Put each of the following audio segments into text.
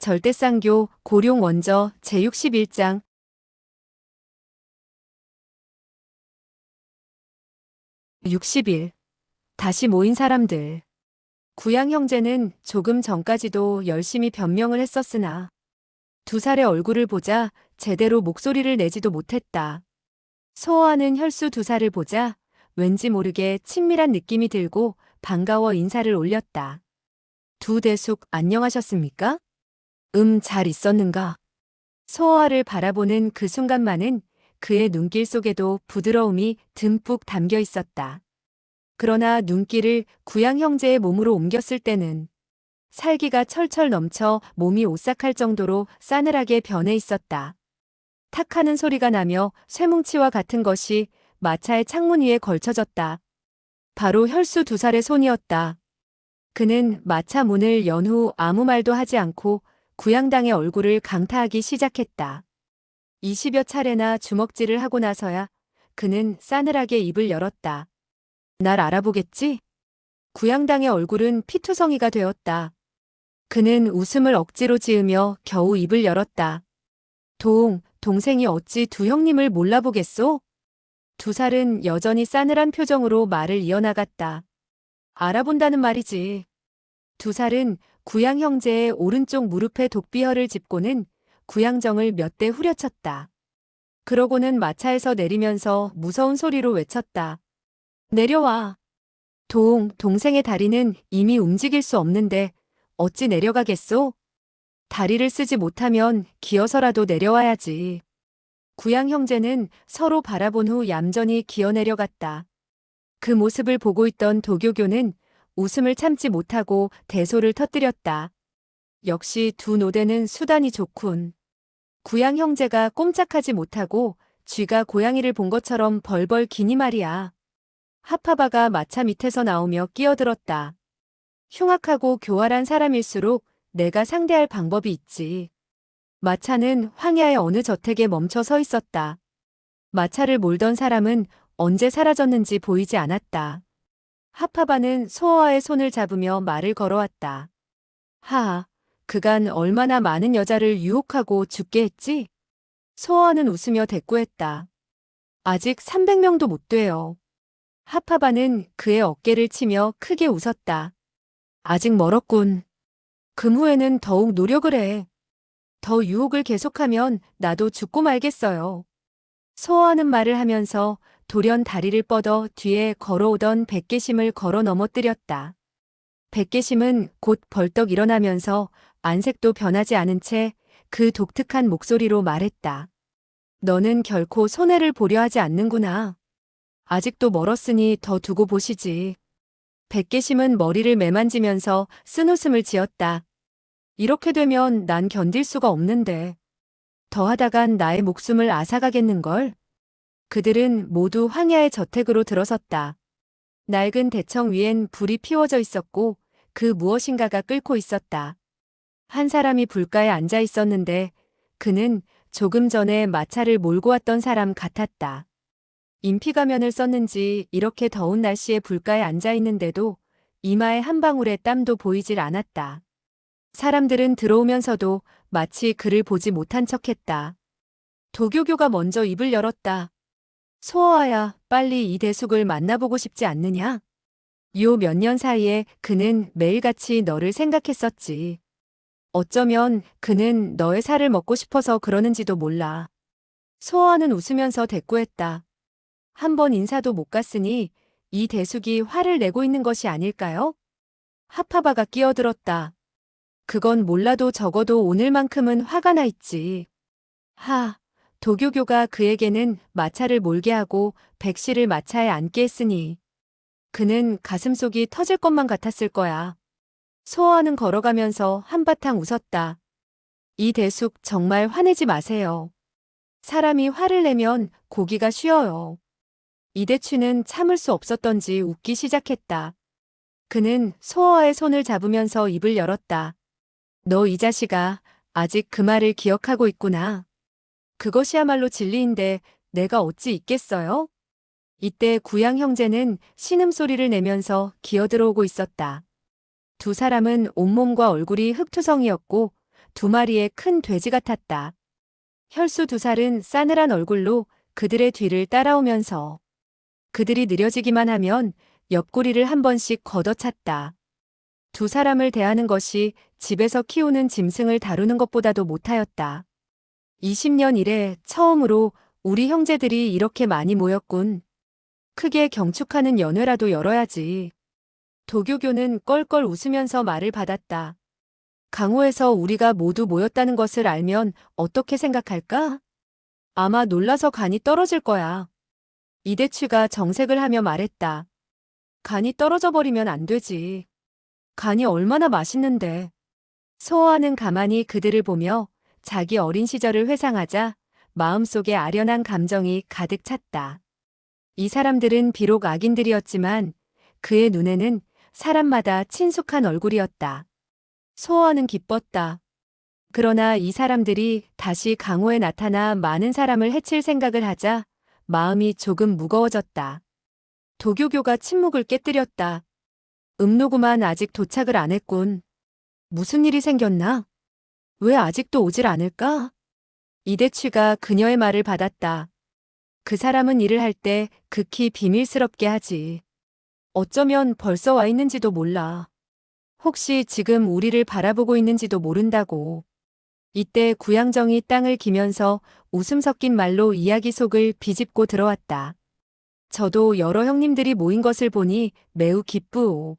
절대쌍교 고룡 원저 제61장 60일 다시 모인 사람들. 구양 형제는 조금 전까지도 열심히 변명을 했었으나 두 살의 얼굴을 보자 제대로 목소리를 내지도 못했다. 소호하는 혈수 두 살을 보자 왠지 모르게 친밀한 느낌이 들고 반가워 인사를 올렸다. 두 대숙 안녕하셨습니까? 잘 있었는가? 소호아를 바라보는 그 순간만은 그의 눈길 속에도 부드러움이 듬뿍 담겨 있었다. 그러나 눈길을 구양 형제의 몸으로 옮겼을 때는 살기가 철철 넘쳐 몸이 오싹할 정도로 싸늘하게 변해 있었다. 탁 하는 소리가 나며 쇠뭉치와 같은 것이 마차의 창문 위에 걸쳐졌다. 바로 혈수 두 살의 손이었다. 그는 마차 문을 연 후 아무 말도 하지 않고 구양당의 얼굴을 강타하기 시작했다. 20여 차례나 주먹질을 하고 나서야 그는 싸늘하게 입을 열었다. 날 알아보겠지? 구양당의 얼굴은 피투성이가 되었다. 그는 웃음을 억지로 지으며 겨우 입을 열었다. 동생이 어찌 두 형님을 몰라보겠소? 두 살은 여전히 싸늘한 표정으로 말을 이어나갔다. 알아본다는 말이지. 두 살은 구양 형제의 오른쪽 무릎에 독비혈을 짚고는 구양정을 몇 대 후려쳤다. 그러고는 마차에서 내리면서 무서운 소리로 외쳤다. 내려와. 동생의 다리는 이미 움직일 수 없는데 어찌 내려가겠소? 다리를 쓰지 못하면 기어서라도 내려와야지. 구양 형제는 서로 바라본 후 얌전히 기어 내려갔다. 그 모습을 보고 있던 도교교는 웃음을 참지 못하고 대소를 터뜨렸다. 역시 두 노대는 수단이 좋군. 구양 형제가 꼼짝하지 못하고 쥐가 고양이를 본 것처럼 벌벌 기니 말이야. 하파바가 마차 밑에서 나오며 끼어들었다. 흉악하고 교활한 사람일수록 내가 상대할 방법이 있지. 마차는 황야의 어느 저택에 멈춰 서 있었다. 마차를 몰던 사람은 언제 사라졌는지 보이지 않았다. 하파바는 소어와의 손을 잡으며 말을 걸어왔다. 하하, 그간 얼마나 많은 여자를 유혹하고 죽게 했지? 소어와는 웃으며 대꾸했다. 아직 300명도 못 돼요. 하파바는 그의 어깨를 치며 크게 웃었다. 아직 멀었군. 금후에는 더욱 노력을 해. 더 유혹을 계속하면 나도 죽고 말겠어요. 소어하는 말을 하면서 돌연 다리를 뻗어 뒤에 걸어오던 백개심을 걸어 넘어뜨렸다. 백개심은 곧 벌떡 일어나면서 안색도 변하지 않은 채 그 독특한 목소리로 말했다. 너는 결코 손해를 보려 하지 않는구나. 아직도 멀었으니 더 두고 보시지. 백개심은 머리를 매만지면서 쓴웃음을 지었다. 이렇게 되면 난 견딜 수가 없는데. 더하다간 나의 목숨을 앗아가겠는걸? 그들은 모두 황야의 저택으로 들어섰다. 낡은 대청 위엔 불이 피워져 있었고 그 무엇인가가 끓고 있었다. 한 사람이 불가에 앉아 있었는데 그는 조금 전에 마차를 몰고 왔던 사람 같았다. 인피가면을 썼는지 이렇게 더운 날씨에 불가에 앉아 있는데도 이마에 한 방울의 땀도 보이질 않았다. 사람들은 들어오면서도 마치 그를 보지 못한 척했다. 도교교가 먼저 입을 열었다. 소어아야, 빨리 이 대숙을 만나보고 싶지 않느냐? 요 몇 년 사이에 그는 매일같이 너를 생각했었지. 어쩌면 그는 너의 살을 먹고 싶어서 그러는지도 몰라. 소어아는 웃으면서 대꾸했다. 한 번 인사도 못 갔으니 이 대숙이 화를 내고 있는 것이 아닐까요? 하파바가 끼어들었다. 그건 몰라도 적어도 오늘만큼은 화가 나 있지. 도교교가 그에게는 마차를 몰게 하고 백씨를 마차에 앉게 했으니 그는 가슴속이 터질 것만 같았을 거야. 소어하는 걸어가면서 한바탕 웃었다. 이 대숙 정말 화내지 마세요. 사람이 화를 내면 고기가 쉬어요. 이대취는 참을 수 없었던지 웃기 시작했다. 그는 소어와의 손을 잡으면서 입을 열었다. 너 이 자식아, 아직 그 말을 기억하고 있구나. 그것이야말로 진리인데 내가 어찌 잊겠어요? 이때 구양 형제는 신음소리를 내면서 기어들어오고 있었다. 두 사람은 온몸과 얼굴이 흙투성이었고 두 마리의 큰 돼지 같았다. 혈수 두 살은 싸늘한 얼굴로 그들의 뒤를 따라오면서 그들이 느려지기만 하면 옆구리를 한 번씩 걷어찼다. 두 사람을 대하는 것이 집에서 키우는 짐승을 다루는 것보다도 못하였다. 20년 이래 처음으로 우리 형제들이 이렇게 많이 모였군. 크게 경축하는 연회라도 열어야지. 도교교는 껄껄 웃으면서 말을 받았다. 강호에서 우리가 모두 모였다는 것을 알면 어떻게 생각할까? 아마 놀라서 간이 떨어질 거야. 이대취가 정색을 하며 말했다. 간이 떨어져 버리면 안 되지. 간이 얼마나 맛있는데. 소호아는 가만히 그들을 보며 자기 어린 시절을 회상하자 마음속에 아련한 감정이 가득 찼다. 이 사람들은 비록 악인들이었지만 그의 눈에는 사람마다 친숙한 얼굴이었다. 소호아는 기뻤다. 그러나 이 사람들이 다시 강호에 나타나 많은 사람을 해칠 생각을 하자 마음이 조금 무거워졌다. 도교교가 침묵을 깨뜨렸다. 음노구만 아직 도착을 안 했군. 무슨 일이 생겼나? 왜 아직도 오질 않을까? 이대취가 그녀의 말을 받았다. 그 사람은 일을 할 때 극히 비밀스럽게 하지. 어쩌면 벌써 와 있는지도 몰라. 혹시 지금 우리를 바라보고 있는지도 모른다고. 이때 구양정이 땅을 기면서 웃음 섞인 말로 이야기 속을 비집고 들어왔다. 저도 여러 형님들이 모인 것을 보니 매우 기쁘오.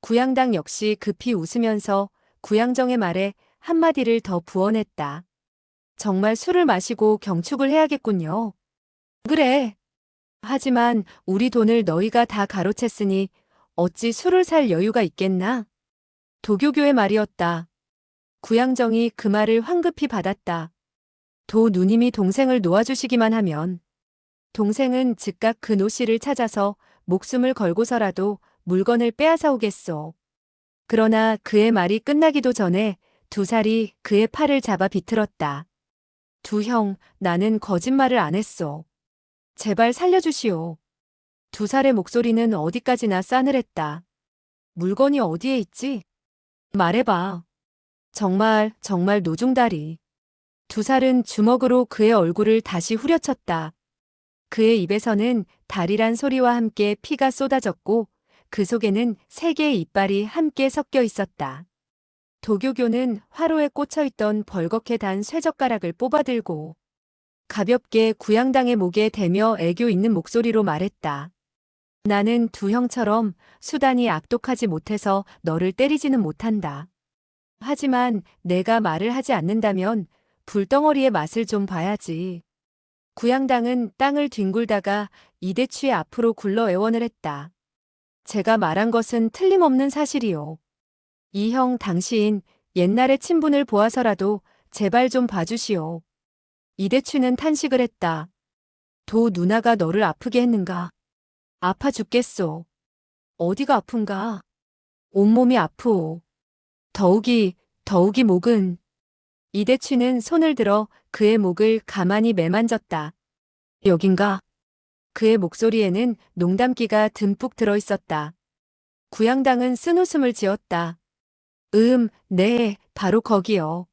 구양당 역시 급히 웃으면서 구양정의 말에 한마디를 더 부언했다. 정말 술을 마시고 경축을 해야겠군요. 그래. 하지만 우리 돈을 너희가 다 가로챘으니 어찌 술을 살 여유가 있겠나? 도교교의 말이었다. 구양정이 그 말을 황급히 받았다. 도 누님이 동생을 놓아주시기만 하면 동생은 즉각 그 노씨를 찾아서 목숨을 걸고서라도 물건을 빼앗아 오겠소. 그러나 그의 말이 끝나기도 전에 두 살이 그의 팔을 잡아 비틀었다. 두 형, 나는 거짓말을 안 했소. 제발 살려주시오. 두 살의 목소리는 어디까지나 싸늘했다. 물건이 어디에 있지? 말해봐. 정말 노중다리. 두 살은 주먹으로 그의 얼굴을 다시 후려쳤다. 그의 입에서는 다리란 소리와 함께 피가 쏟아졌고 그 속에는 세 개의 이빨이 함께 섞여 있었다. 도교교는 화로에 꽂혀있던 벌겋게 단 쇠젓가락을 뽑아들고 가볍게 구양당의 목에 대며 애교 있는 목소리로 말했다. 나는 두 형처럼 수단이 악독하지 못해서 너를 때리지는 못한다. 하지만 내가 말을 하지 않는다면 불덩어리의 맛을 좀 봐야지. 구양당은 땅을 뒹굴다가 이대취의 앞으로 굴러 애원을 했다. 제가 말한 것은 틀림없는 사실이요. 이 형 당신 옛날의 친분을 보아서라도 제발 좀 봐주시오. 이대취는 탄식을 했다. 도 누나가 너를 아프게 했는가? 아파 죽겠소. 어디가 아픈가? 온몸이 아프오. 더욱이 목은. 이대취는 손을 들어 그의 목을 가만히 매만졌다. 여긴가? 그의 목소리에는 농담기가 듬뿍 들어있었다. 구양당은 쓴웃음을 지었다. 네, 바로 거기요.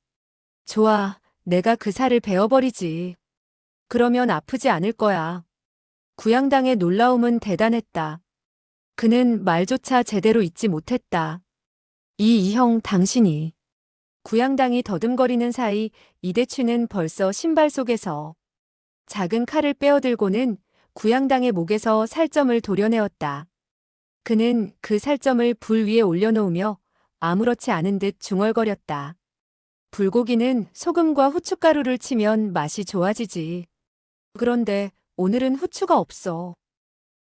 좋아, 내가 그 살을 베어버리지. 그러면 아프지 않을 거야. 구양당의 놀라움은 대단했다. 그는 말조차 제대로 잊지 못했다. 이형 당신이. 구양당이 더듬거리는 사이 이대취는 벌써 신발 속에서 작은 칼을 빼어들고는 구양당의 목에서 살점을 도려내었다. 그는 그 살점을 불 위에 올려놓으며 아무렇지 않은 듯 중얼거렸다. 불고기는 소금과 후춧가루를 치면 맛이 좋아지지. 그런데 오늘은 후추가 없어.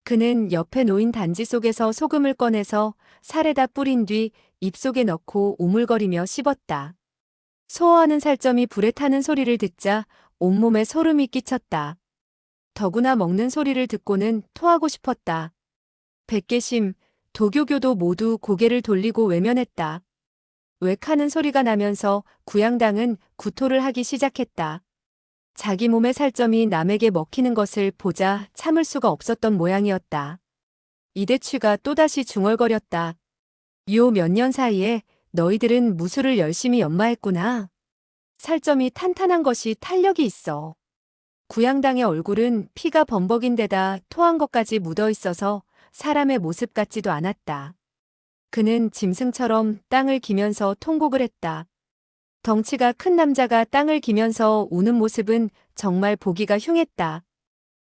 그는 옆에 놓인 단지 속에서 소금을 꺼내서 살에다 뿌린 뒤 입속에 넣고 오물거리며 씹었다. 소화하는 살점이 불에 타는 소리를 듣자 온몸에 소름이 끼쳤다. 더구나 먹는 소리를 듣고는 토하고 싶었다. 백계심, 도교교도 모두 고개를 돌리고 외면했다. 웩 하는 소리가 나면서 구양당은 구토를 하기 시작했다. 자기 몸의 살점이 남에게 먹히는 것을 보자 참을 수가 없었던 모양이었다. 이대취가 또다시 중얼거렸다. 요 몇 년 사이에 너희들은 무술을 열심히 연마했구나. 살점이 탄탄한 것이 탄력이 있어. 구양당의 얼굴은 피가 범벅인 데다 토한 것까지 묻어 있어서 사람의 모습 같지도 않았다. 그는 짐승처럼 땅을 기면서 통곡을 했다. 덩치가 큰 남자가 땅을 기면서 우는 모습은 정말 보기가 흉했다.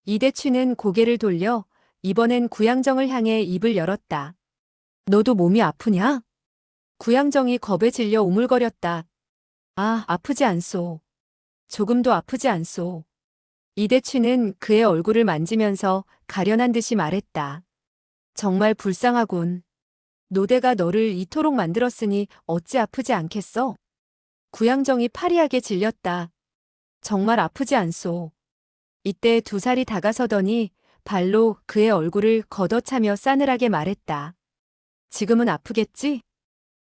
이대취는 고개를 돌려 이번엔 구양정을 향해 입을 열었다. 너도 몸이 아프냐? 구양정이 겁에 질려 우물거렸다. 아, 아프지 않소. 조금도 아프지 않소. 이대취는 그의 얼굴을 만지면서 가련한 듯이 말했다. 정말 불쌍하군. 노대가 너를 이토록 만들었으니 어찌 아프지 않겠어? 구양정이 파리하게 질렸다. 정말 아프지 않소. 이때 두 살이 다가서더니 발로 그의 얼굴을 걷어차며 싸늘하게 말했다. 지금은 아프겠지?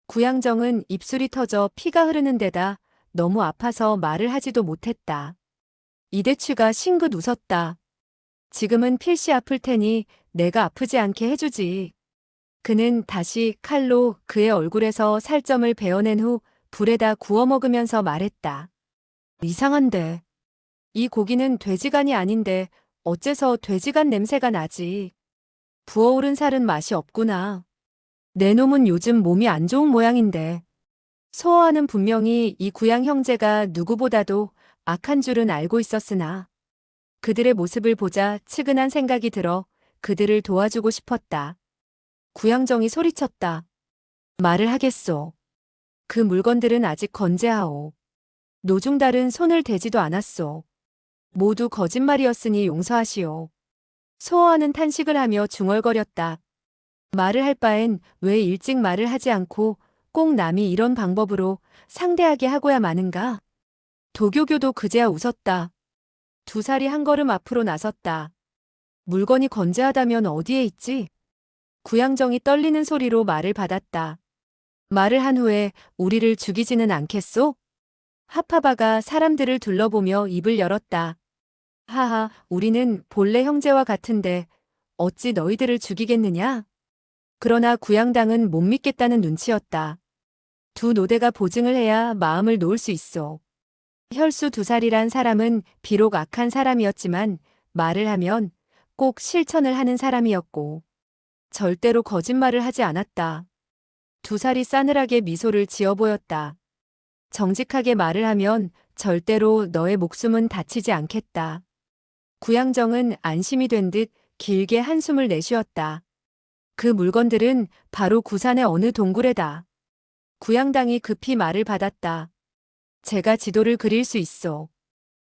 구양정은 입술이 터져 피가 흐르는 데다 너무 아파서 말을 하지도 못했다. 이대취가 싱긋 웃었다. 지금은 필시 아플 테니 내가 아프지 않게 해주지. 그는 다시 칼로 그의 얼굴에서 살점을 베어낸 후 불에다 구워 먹으면서 말했다. 이상한데. 이 고기는 돼지간이 아닌데 어째서 돼지간 냄새가 나지. 부어오른 살은 맛이 없구나. 내 놈은 요즘 몸이 안 좋은 모양인데. 소어아는 분명히 이 구양 형제가 누구보다도 악한 줄은 알고 있었으나 그들의 모습을 보자 측은한 생각이 들어 그들을 도와주고 싶었다. 구양정이 소리쳤다. 말을 하겠소. 그 물건들은 아직 건재하오. 노중달은 손을 대지도 않았소. 모두 거짓말이었으니 용서하시오. 소어아는 탄식을 하며 중얼거렸다. 말을 할 바엔 왜 일찍 말을 하지 않고 꼭 남이 이런 방법으로 상대하게 하고야 마는가? 도교교도 그제야 웃었다. 두 살이 한 걸음 앞으로 나섰다. 물건이 건재하다면 어디에 있지? 구양정이 떨리는 소리로 말을 받았다. 말을 한 후에 우리를 죽이지는 않겠소? 하파바가 사람들을 둘러보며 입을 열었다. 하하, 우리는 본래 형제와 같은데 어찌 너희들을 죽이겠느냐? 그러나 구양당은 못 믿겠다는 눈치였다. 두 노대가 보증을 해야 마음을 놓을 수 있어. 혈수 두 살이란 사람은 비록 악한 사람이었지만 말을 하면 꼭 실천을 하는 사람이었고 절대로 거짓말을 하지 않았다. 두 살이 싸늘하게 미소를 지어 보였다. 정직하게 말을 하면 절대로 너의 목숨은 다치지 않겠다. 구양정은 안심이 된 듯 길게 한숨을 내쉬었다. 그 물건들은 바로 구산의 어느 동굴에다. 구양당이 급히 말을 받았다. 제가 지도를 그릴 수 있어.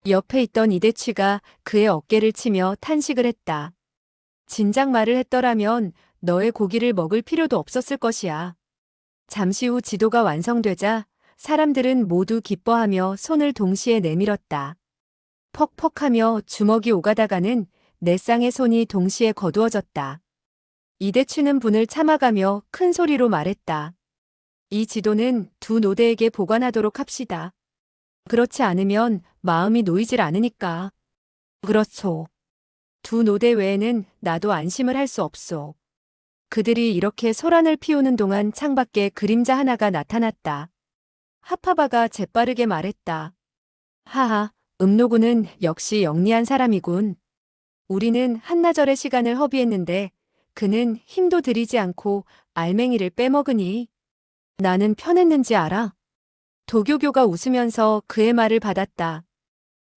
옆에 있던 이대취가 그의 어깨를 치며 탄식을 했다. 진작 말을 했더라면 너의 고기를 먹을 필요도 없었을 것이야. 잠시 후 지도가 완성되자 사람들은 모두 기뻐하며 손을 동시에 내밀었다. 퍽퍽하며 주먹이 오가다가는 네 쌍의 손이 동시에 거두어졌다. 이대취는 분을 참아가며 큰 소리로 말했다. 이 지도는 두 노대에게 보관하도록 합시다. 그렇지 않으면 마음이 놓이질 않으니까. 그렇소. 두 노대 외에는 나도 안심을 할 수 없소. 그들이 이렇게 소란을 피우는 동안 창밖에 그림자 하나가 나타났다. 하파바가 재빠르게 말했다. 하하, 음노구는 역시 영리한 사람이군. 우리는 한나절의 시간을 허비했는데 그는 힘도 들이지 않고 알맹이를 빼먹으니 나는 편했는지 알아? 도교교가 웃으면서 그의 말을 받았다.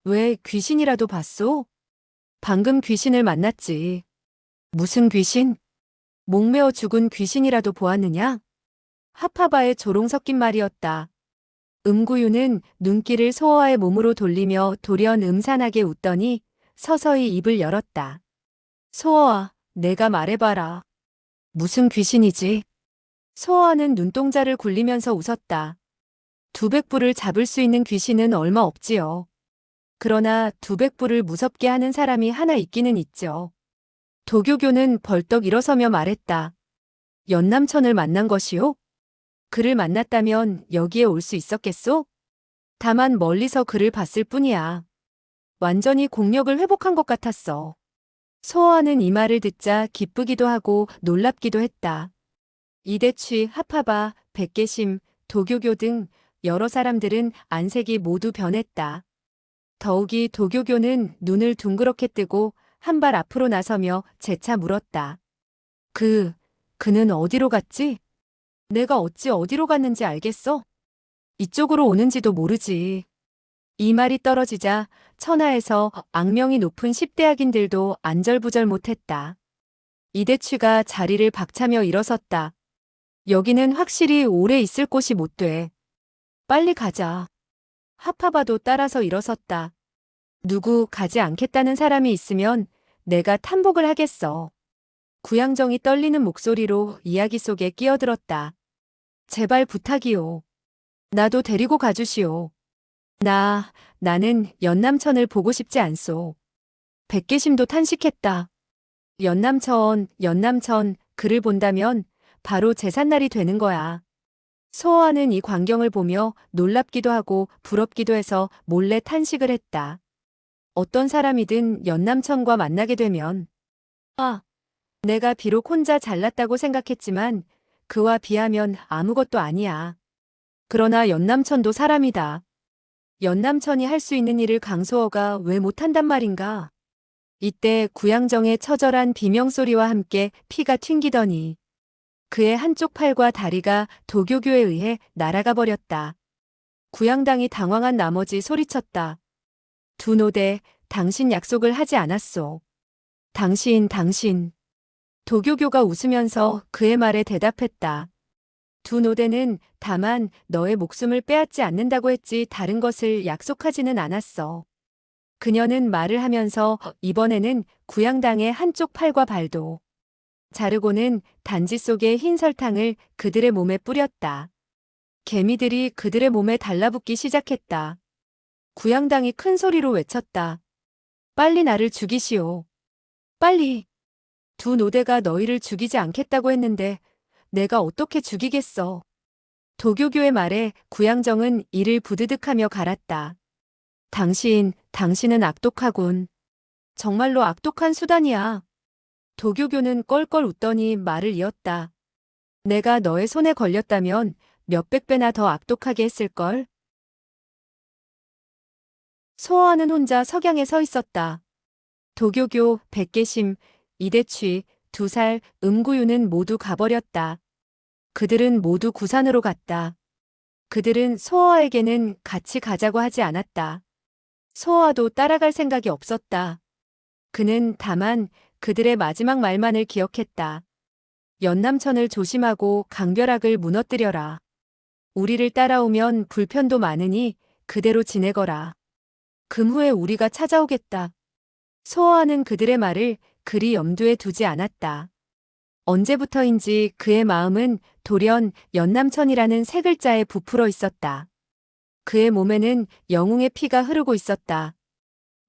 왜 귀신이라도 봤소? 방금 귀신을 만났지. 무슨 귀신? 목매어 죽은 귀신이라도 보았느냐? 하파바의 조롱 섞인 말이었다. 음구유는 눈길을 소어아의 몸으로 돌리며 돌연 음산하게 웃더니 서서히 입을 열었다. 소어아, 내가 말해봐라. 무슨 귀신이지? 소어아는 눈동자를 굴리면서 웃었다. 200불을 잡을 수 있는 귀신은 얼마 없지요. 그러나 200불을 무섭게 하는 사람이 하나 있기는 있죠. 도교교는 벌떡 일어서며 말했다. 연남천을 만난 것이요? 그를 만났다면 여기에 올 수 있었겠소? 다만 멀리서 그를 봤을 뿐이야. 완전히 공력을 회복한 것 같았어. 소어아는 이 말을 듣자 기쁘기도 하고 놀랍기도 했다. 이대취, 하파바, 백계심, 도교교 등 여러 사람들은 안색이 모두 변했다. 더욱이 도교교는 눈을 둥그렇게 뜨고 한 발 앞으로 나서며 재차 물었다. 그는 어디로 갔지? 내가 어찌 어디로 갔는지 알겠어? 이쪽으로 오는지도 모르지. 이 말이 떨어지자 천하에서 악명이 높은 10대 악인들도 안절부절 못했다. 이대취가 자리를 박차며 일어섰다. 여기는 확실히 오래 있을 곳이 못 돼. 빨리 가자. 하파바도 따라서 일어섰다. 누구 가지 않겠다는 사람이 있으면 내가 탄복을 하겠어. 구양정이 떨리는 목소리로 이야기 속에 끼어들었다. 제발 부탁이요. 나도 데리고 가주시오. 나는 연남천을 보고 싶지 않소. 백계심도 탄식했다. 연남천, 그를 본다면 바로 제삿날이 되는 거야. 소호와는 이 광경을 보며 놀랍기도 하고 부럽기도 해서 몰래 탄식을 했다. 어떤 사람이든 연남천과 만나게 되면 내가 비록 혼자 잘났다고 생각했지만 그와 비하면 아무것도 아니야. 그러나 연남천도 사람이다. 연남천이 할 수 있는 일을 강소호가 왜 못한단 말인가? 이때 구양정의 처절한 비명소리와 함께 피가 튕기더니 그의 한쪽 팔과 다리가 도교교에 의해 날아가 버렸다. 구양당이 당황한 나머지 소리쳤다. 두 노대, 당신 약속을 하지 않았소. 당신. 도교교가 웃으면서 그의 말에 대답했다. 두 노대는 다만 너의 목숨을 빼앗지 않는다고 했지 다른 것을 약속하지는 않았어. 그녀는 말을 하면서 이번에는 구양당의 한쪽 팔과 발도 자르고는 단지 속의 흰 설탕을 그들의 몸에 뿌렸다. 개미들이 그들의 몸에 달라붙기 시작했다. 구양당이 큰 소리로 외쳤다. 빨리 나를 죽이시오. 빨리. 두 노대가 너희를 죽이지 않겠다고 했는데 내가 어떻게 죽이겠어. 도교교의 말에 구양정은 이를 부드득하며 갈았다. 당신은 악독하군. 정말로 악독한 수단이야. 도교교는 껄껄 웃더니 말을 이었다. 내가 너의 손에 걸렸다면 몇백 배나 더 악독하게 했을걸. 소호와는 혼자 석양에 서 있었다. 도교교, 백계심, 이대취, 2살, 음구유는 모두 가버렸다. 그들은 모두 구산으로 갔다. 그들은 소호와에게는 같이 가자고 하지 않았다. 소호와도 따라갈 생각이 없었다. 그는 다만 그들의 마지막 말만을 기억했다. 연남천을 조심하고 강벼락을 무너뜨려라. 우리를 따라오면 불편도 많으니 그대로 지내거라. 금후에 우리가 찾아오겠다. 소호와는 그들의 말을 그리 염두에 두지 않았다. 언제부터인지 그의 마음은 돌연 연남천이라는 세 글자에 부풀어 있었다. 그의 몸에는 영웅의 피가 흐르고 있었다.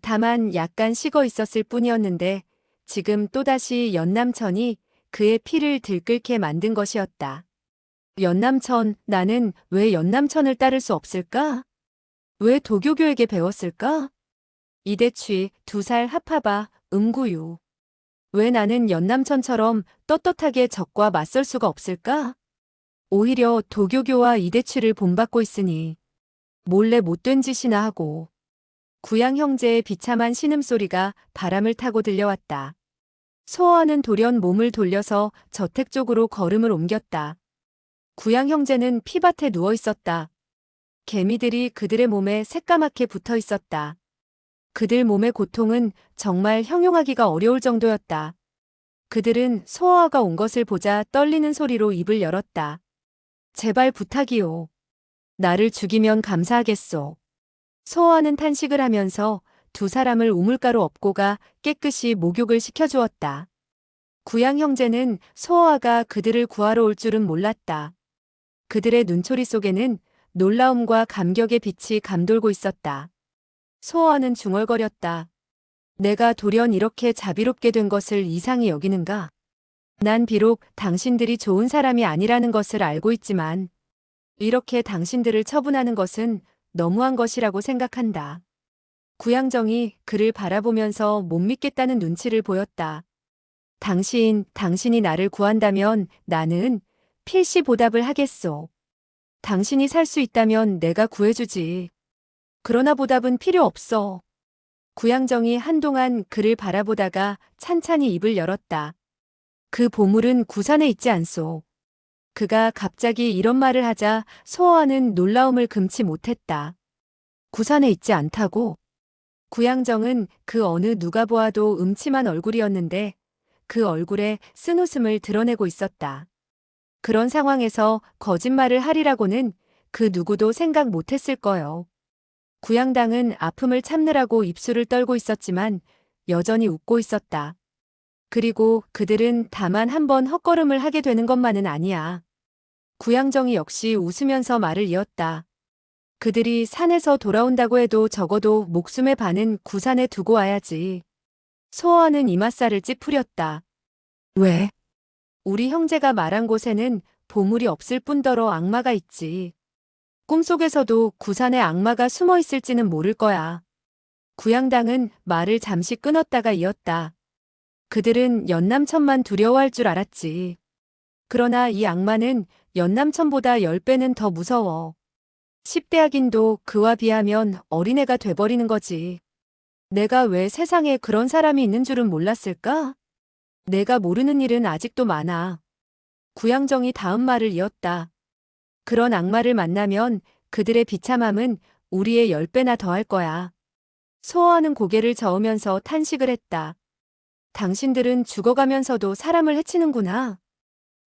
다만 약간 식어 있었을 뿐이었는데 지금 또다시 연남천이 그의 피를 들끓게 만든 것이었다. 연남천, 나는 왜 연남천을 따를 수 없을까? 왜 도교교에게 배웠을까? 이대취, 2살 하파바, 음구유. 왜 나는 연남천처럼 떳떳하게 적과 맞설 수가 없을까? 오히려 도교교와 이대취를 본받고 있으니 몰래 못된 짓이나 하고. 구양 형제의 비참한 신음소리가 바람을 타고 들려왔다. 소호와는 돌연 몸을 돌려서 저택 쪽으로 걸음을 옮겼다. 구양 형제는 피밭에 누워 있었다. 개미들이 그들의 몸에 새까맣게 붙어 있었다. 그들 몸의 고통은 정말 형용하기가 어려울 정도였다. 그들은 소호와가 온 것을 보자 떨리는 소리로 입을 열었다. 제발 부탁이오. 나를 죽이면 감사하겠소. 소호와는 탄식을 하면서 두 사람을 우물가로 업고 가 깨끗이 목욕을 시켜주었다. 구양 형제는 소호와가 그들을 구하러 올 줄은 몰랐다. 그들의 눈초리 속에는 놀라움과 감격의 빛이 감돌고 있었다. 소호와는 중얼거렸다. 내가 돌연 이렇게 자비롭게 된 것을 이상히 여기는가? 난 비록 당신들이 좋은 사람이 아니라는 것을 알고 있지만 이렇게 당신들을 처분하는 것은 너무한 것이라고 생각한다. 구양정이 그를 바라보면서 못 믿겠다는 눈치를 보였다. 당신이 나를 구한다면 나는 필시 보답을 하겠소. 당신이 살 수 있다면 내가 구해주지. 그러나 보답은 필요 없어. 구양정이 한동안 그를 바라보다가 찬찬히 입을 열었다. 그 보물은 구산에 있지 않소. 그가 갑자기 이런 말을 하자 소어와는 놀라움을 금치 못했다. 구산에 있지 않다고? 구양정은 그 어느 누가 보아도 음침한 얼굴이었는데 그 얼굴에 쓴웃음을 드러내고 있었다. 그런 상황에서 거짓말을 하리라고는 그 누구도 생각 못했을 거요. 구양당은 아픔을 참느라고 입술을 떨고 있었지만 여전히 웃고 있었다. 그리고 그들은 다만 한 번 헛걸음을 하게 되는 것만은 아니야. 구양정이 역시 웃으면서 말을 이었다. 그들이 산에서 돌아온다고 해도 적어도 목숨의 반은 구산에 두고 와야지. 소어와는 이맛살을 찌푸렸다. 왜? 우리 형제가 말한 곳에는 보물이 없을 뿐더러 악마가 있지. 꿈속에서도 구산에 악마가 숨어 있을지는 모를 거야. 구양당은 말을 잠시 끊었다가 이었다. 그들은 연남천만 두려워할 줄 알았지. 그러나 이 악마는 연남천보다 10배는 더 무서워. 10대 악인도 그와 비하면 어린애가 돼버리는 거지. 내가 왜 세상에 그런 사람이 있는 줄은 몰랐을까? 내가 모르는 일은 아직도 많아. 구양정이 다음 말을 이었다. 그런 악마를 만나면 그들의 비참함은 우리의 10배나 더할 거야. 소어하는 고개를 저으면서 탄식을 했다. 당신들은 죽어가면서도 사람을 해치는구나.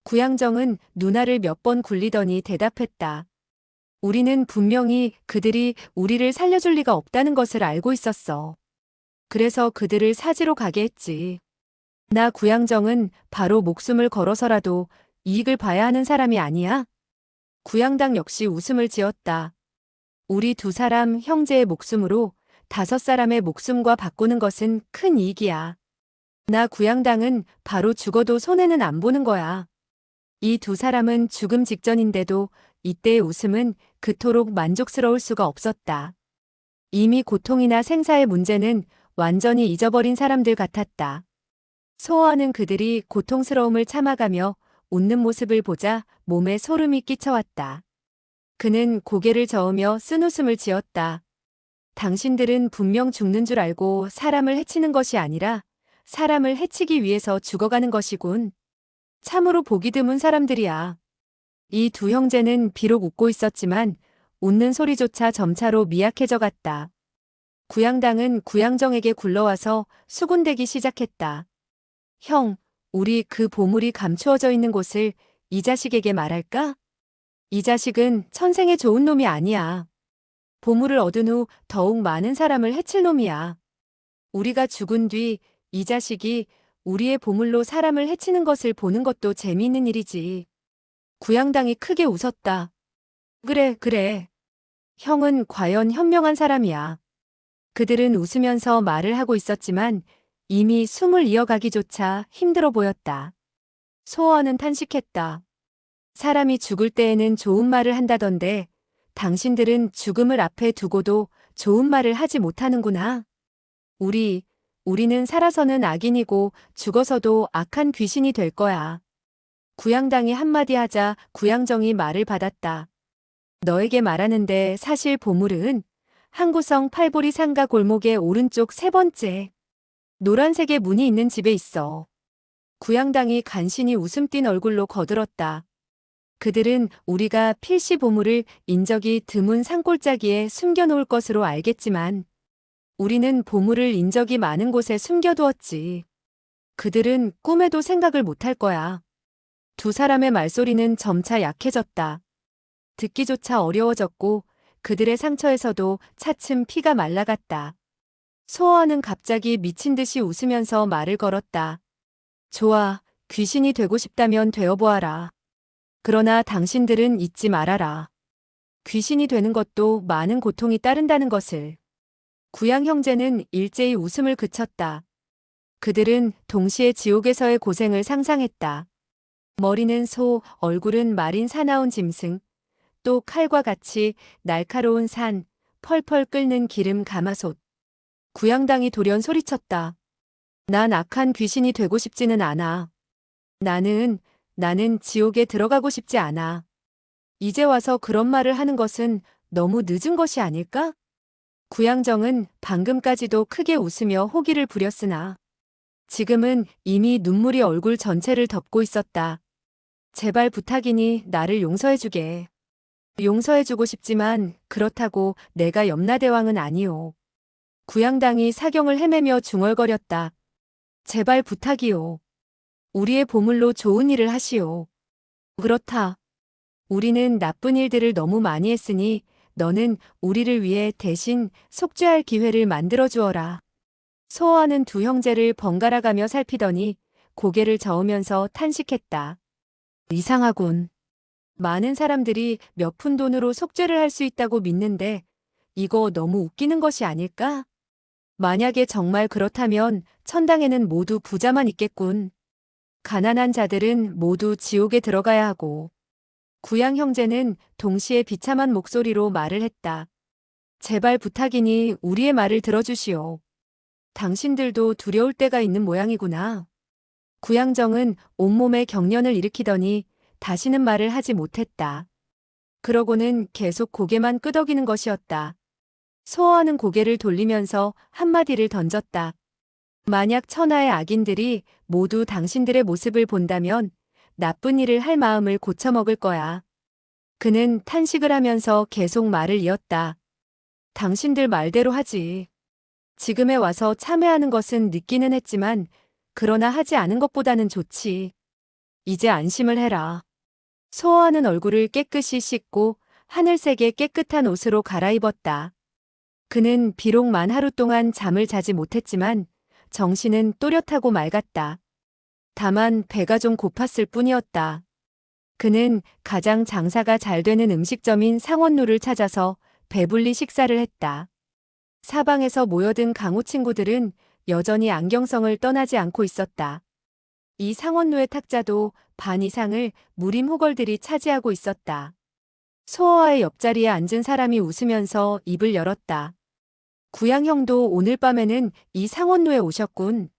구양정은 누나를 몇 번 굴리더니 대답했다. 우리는 분명히 그들이 우리를 살려줄 리가 없다는 것을 알고 있었어. 그래서 그들을 사지로 가게 했지. 나 구양정은 바로 목숨을 걸어서라도 이익을 봐야 하는 사람이 아니야. 구양당 역시 웃음을 지었다. 우리 두 사람 형제의 목숨으로 5사람의 목숨과 바꾸는 것은 큰 이익이야. 나 구양당은 바로 죽어도 손해는 안 보는 거야. 이 두 사람은 죽음 직전인데도 이때의 웃음은 그토록 만족스러울 수가 없었다. 이미 고통이나 생사의 문제는 완전히 잊어버린 사람들 같았다. 소어하는 그들이 고통스러움을 참아가며 웃는 모습을 보자 몸에 소름이 끼쳐왔다. 그는 고개를 저으며 쓴웃음을 지었다. 당신들은 분명 죽는 줄 알고 사람을 해치는 것이 아니라 사람을 해치기 위해서 죽어가는 것이군. 참으로 보기 드문 사람들이야. 이 두 형제는 비록 웃고 있었지만 웃는 소리조차 점차로 미약해져 갔다. 구양당은 구양정에게 굴러와서 수군대기 시작했다. 형, 우리 그 보물이 감추어져 있는 곳을 이 자식에게 말할까? 이 자식은 천생에 좋은 놈이 아니야. 보물을 얻은 후 더욱 많은 사람을 해칠 놈이야. 우리가 죽은 뒤 이 자식이 우리의 보물로 사람을 해치는 것을 보는 것도 재미있는 일이지. 구양당이 크게 웃었다. 그래, 그래. 형은 과연 현명한 사람이야. 그들은 웃으면서 말을 하고 있었지만 이미 숨을 이어가기조차 힘들어 보였다. 소어는 탄식했다. 사람이 죽을 때에는 좋은 말을 한다던데 당신들은 죽음을 앞에 두고도 좋은 말을 하지 못하는구나. 우리는 살아서는 악인이고 죽어서도 악한 귀신이 될 거야. 구양당이 한마디 하자 구양정이 말을 받았다. 너에게 말하는데 사실 보물은 항구성 팔보리 상가 골목의 오른쪽 3번째 노란색의 문이 있는 집에 있어. 구양당이 간신히 웃음 띤 얼굴로 거들었다. 그들은 우리가 필시 보물을 인적이 드문 산골짜기에 숨겨놓을 것으로 알겠지만 우리는 보물을 인적이 많은 곳에 숨겨두었지. 그들은 꿈에도 생각을 못할 거야. 두 사람의 말소리는 점차 약해졌다. 듣기조차 어려워졌고 그들의 상처에서도 차츰 피가 말라갔다. 소어하는 갑자기 미친 듯이 웃으면서 말을 걸었다. 좋아, 귀신이 되고 싶다면 되어보아라. 그러나 당신들은 잊지 말아라. 귀신이 되는 것도 많은 고통이 따른다는 것을. 구양 형제는 일제히 웃음을 그쳤다. 그들은 동시에 지옥에서의 고생을 상상했다. 머리는 소, 얼굴은 마린 사나운 짐승, 또 칼과 같이 날카로운 산, 펄펄 끓는 기름 가마솥. 구양당이 돌연 소리쳤다. 난 악한 귀신이 되고 싶지는 않아. 나는 지옥에 들어가고 싶지 않아. 이제 와서 그런 말을 하는 것은 너무 늦은 것이 아닐까? 구양정은 방금까지도 크게 웃으며 호기를 부렸으나 지금은 이미 눈물이 얼굴 전체를 덮고 있었다. 제발 부탁이니 나를 용서해주게. 용서해주고 싶지만 그렇다고 내가 염라대왕은 아니오. 구양당이 사경을 헤매며 중얼거렸다. 제발 부탁이오. 우리의 보물로 좋은 일을 하시오. 그렇다. 우리는 나쁜 일들을 너무 많이 했으니 너는 우리를 위해 대신 속죄할 기회를 만들어 주어라. 소호하는 두 형제를 번갈아 가며 살피더니 고개를 저으면서 탄식했다. 이상하군. 많은 사람들이 몇 푼 돈으로 속죄를 할 수 있다고 믿는데 이거 너무 웃기는 것이 아닐까? 만약에 정말 그렇다면 천당에는 모두 부자만 있겠군. 가난한 자들은 모두 지옥에 들어가야 하고. 구양 형제는 동시에 비참한 목소리로 말을 했다. 제발 부탁이니 우리의 말을 들어주시오. 당신들도 두려울 때가 있는 모양이구나. 구양정은 온몸에 경련을 일으키더니 다시는 말을 하지 못했다. 그러고는 계속 고개만 끄덕이는 것이었다. 소호하는 고개를 돌리면서 한마디를 던졌다. 만약 천하의 악인들이 모두 당신들의 모습을 본다면 나쁜 일을 할 마음을 고쳐먹을 거야. 그는 탄식을 하면서 계속 말을 이었다. 당신들 말대로 하지. 지금에 와서 참회하는 것은 늦기는 했지만 그러나 하지 않은 것보다는 좋지. 이제 안심을 해라. 소호하는 얼굴을 깨끗이 씻고 하늘색의 깨끗한 옷으로 갈아입었다. 그는 비록 만 하루 동안 잠을 자지 못했지만 정신은 또렷하고 맑았다. 다만 배가 좀 고팠을 뿐이었다. 그는 가장 장사가 잘 되는 음식점인 상원루를 찾아서 배불리 식사를 했다. 사방에서 모여든 강호 친구들은 여전히 안경성을 떠나지 않고 있었다. 이 상원루의 탁자도 반 이상을 무림 호걸들이 차지하고 있었다. 소호와의 옆자리에 앉은 사람이 웃으면서 입을 열었다. 구양형도 오늘 밤에는 이 상원루에 오셨군.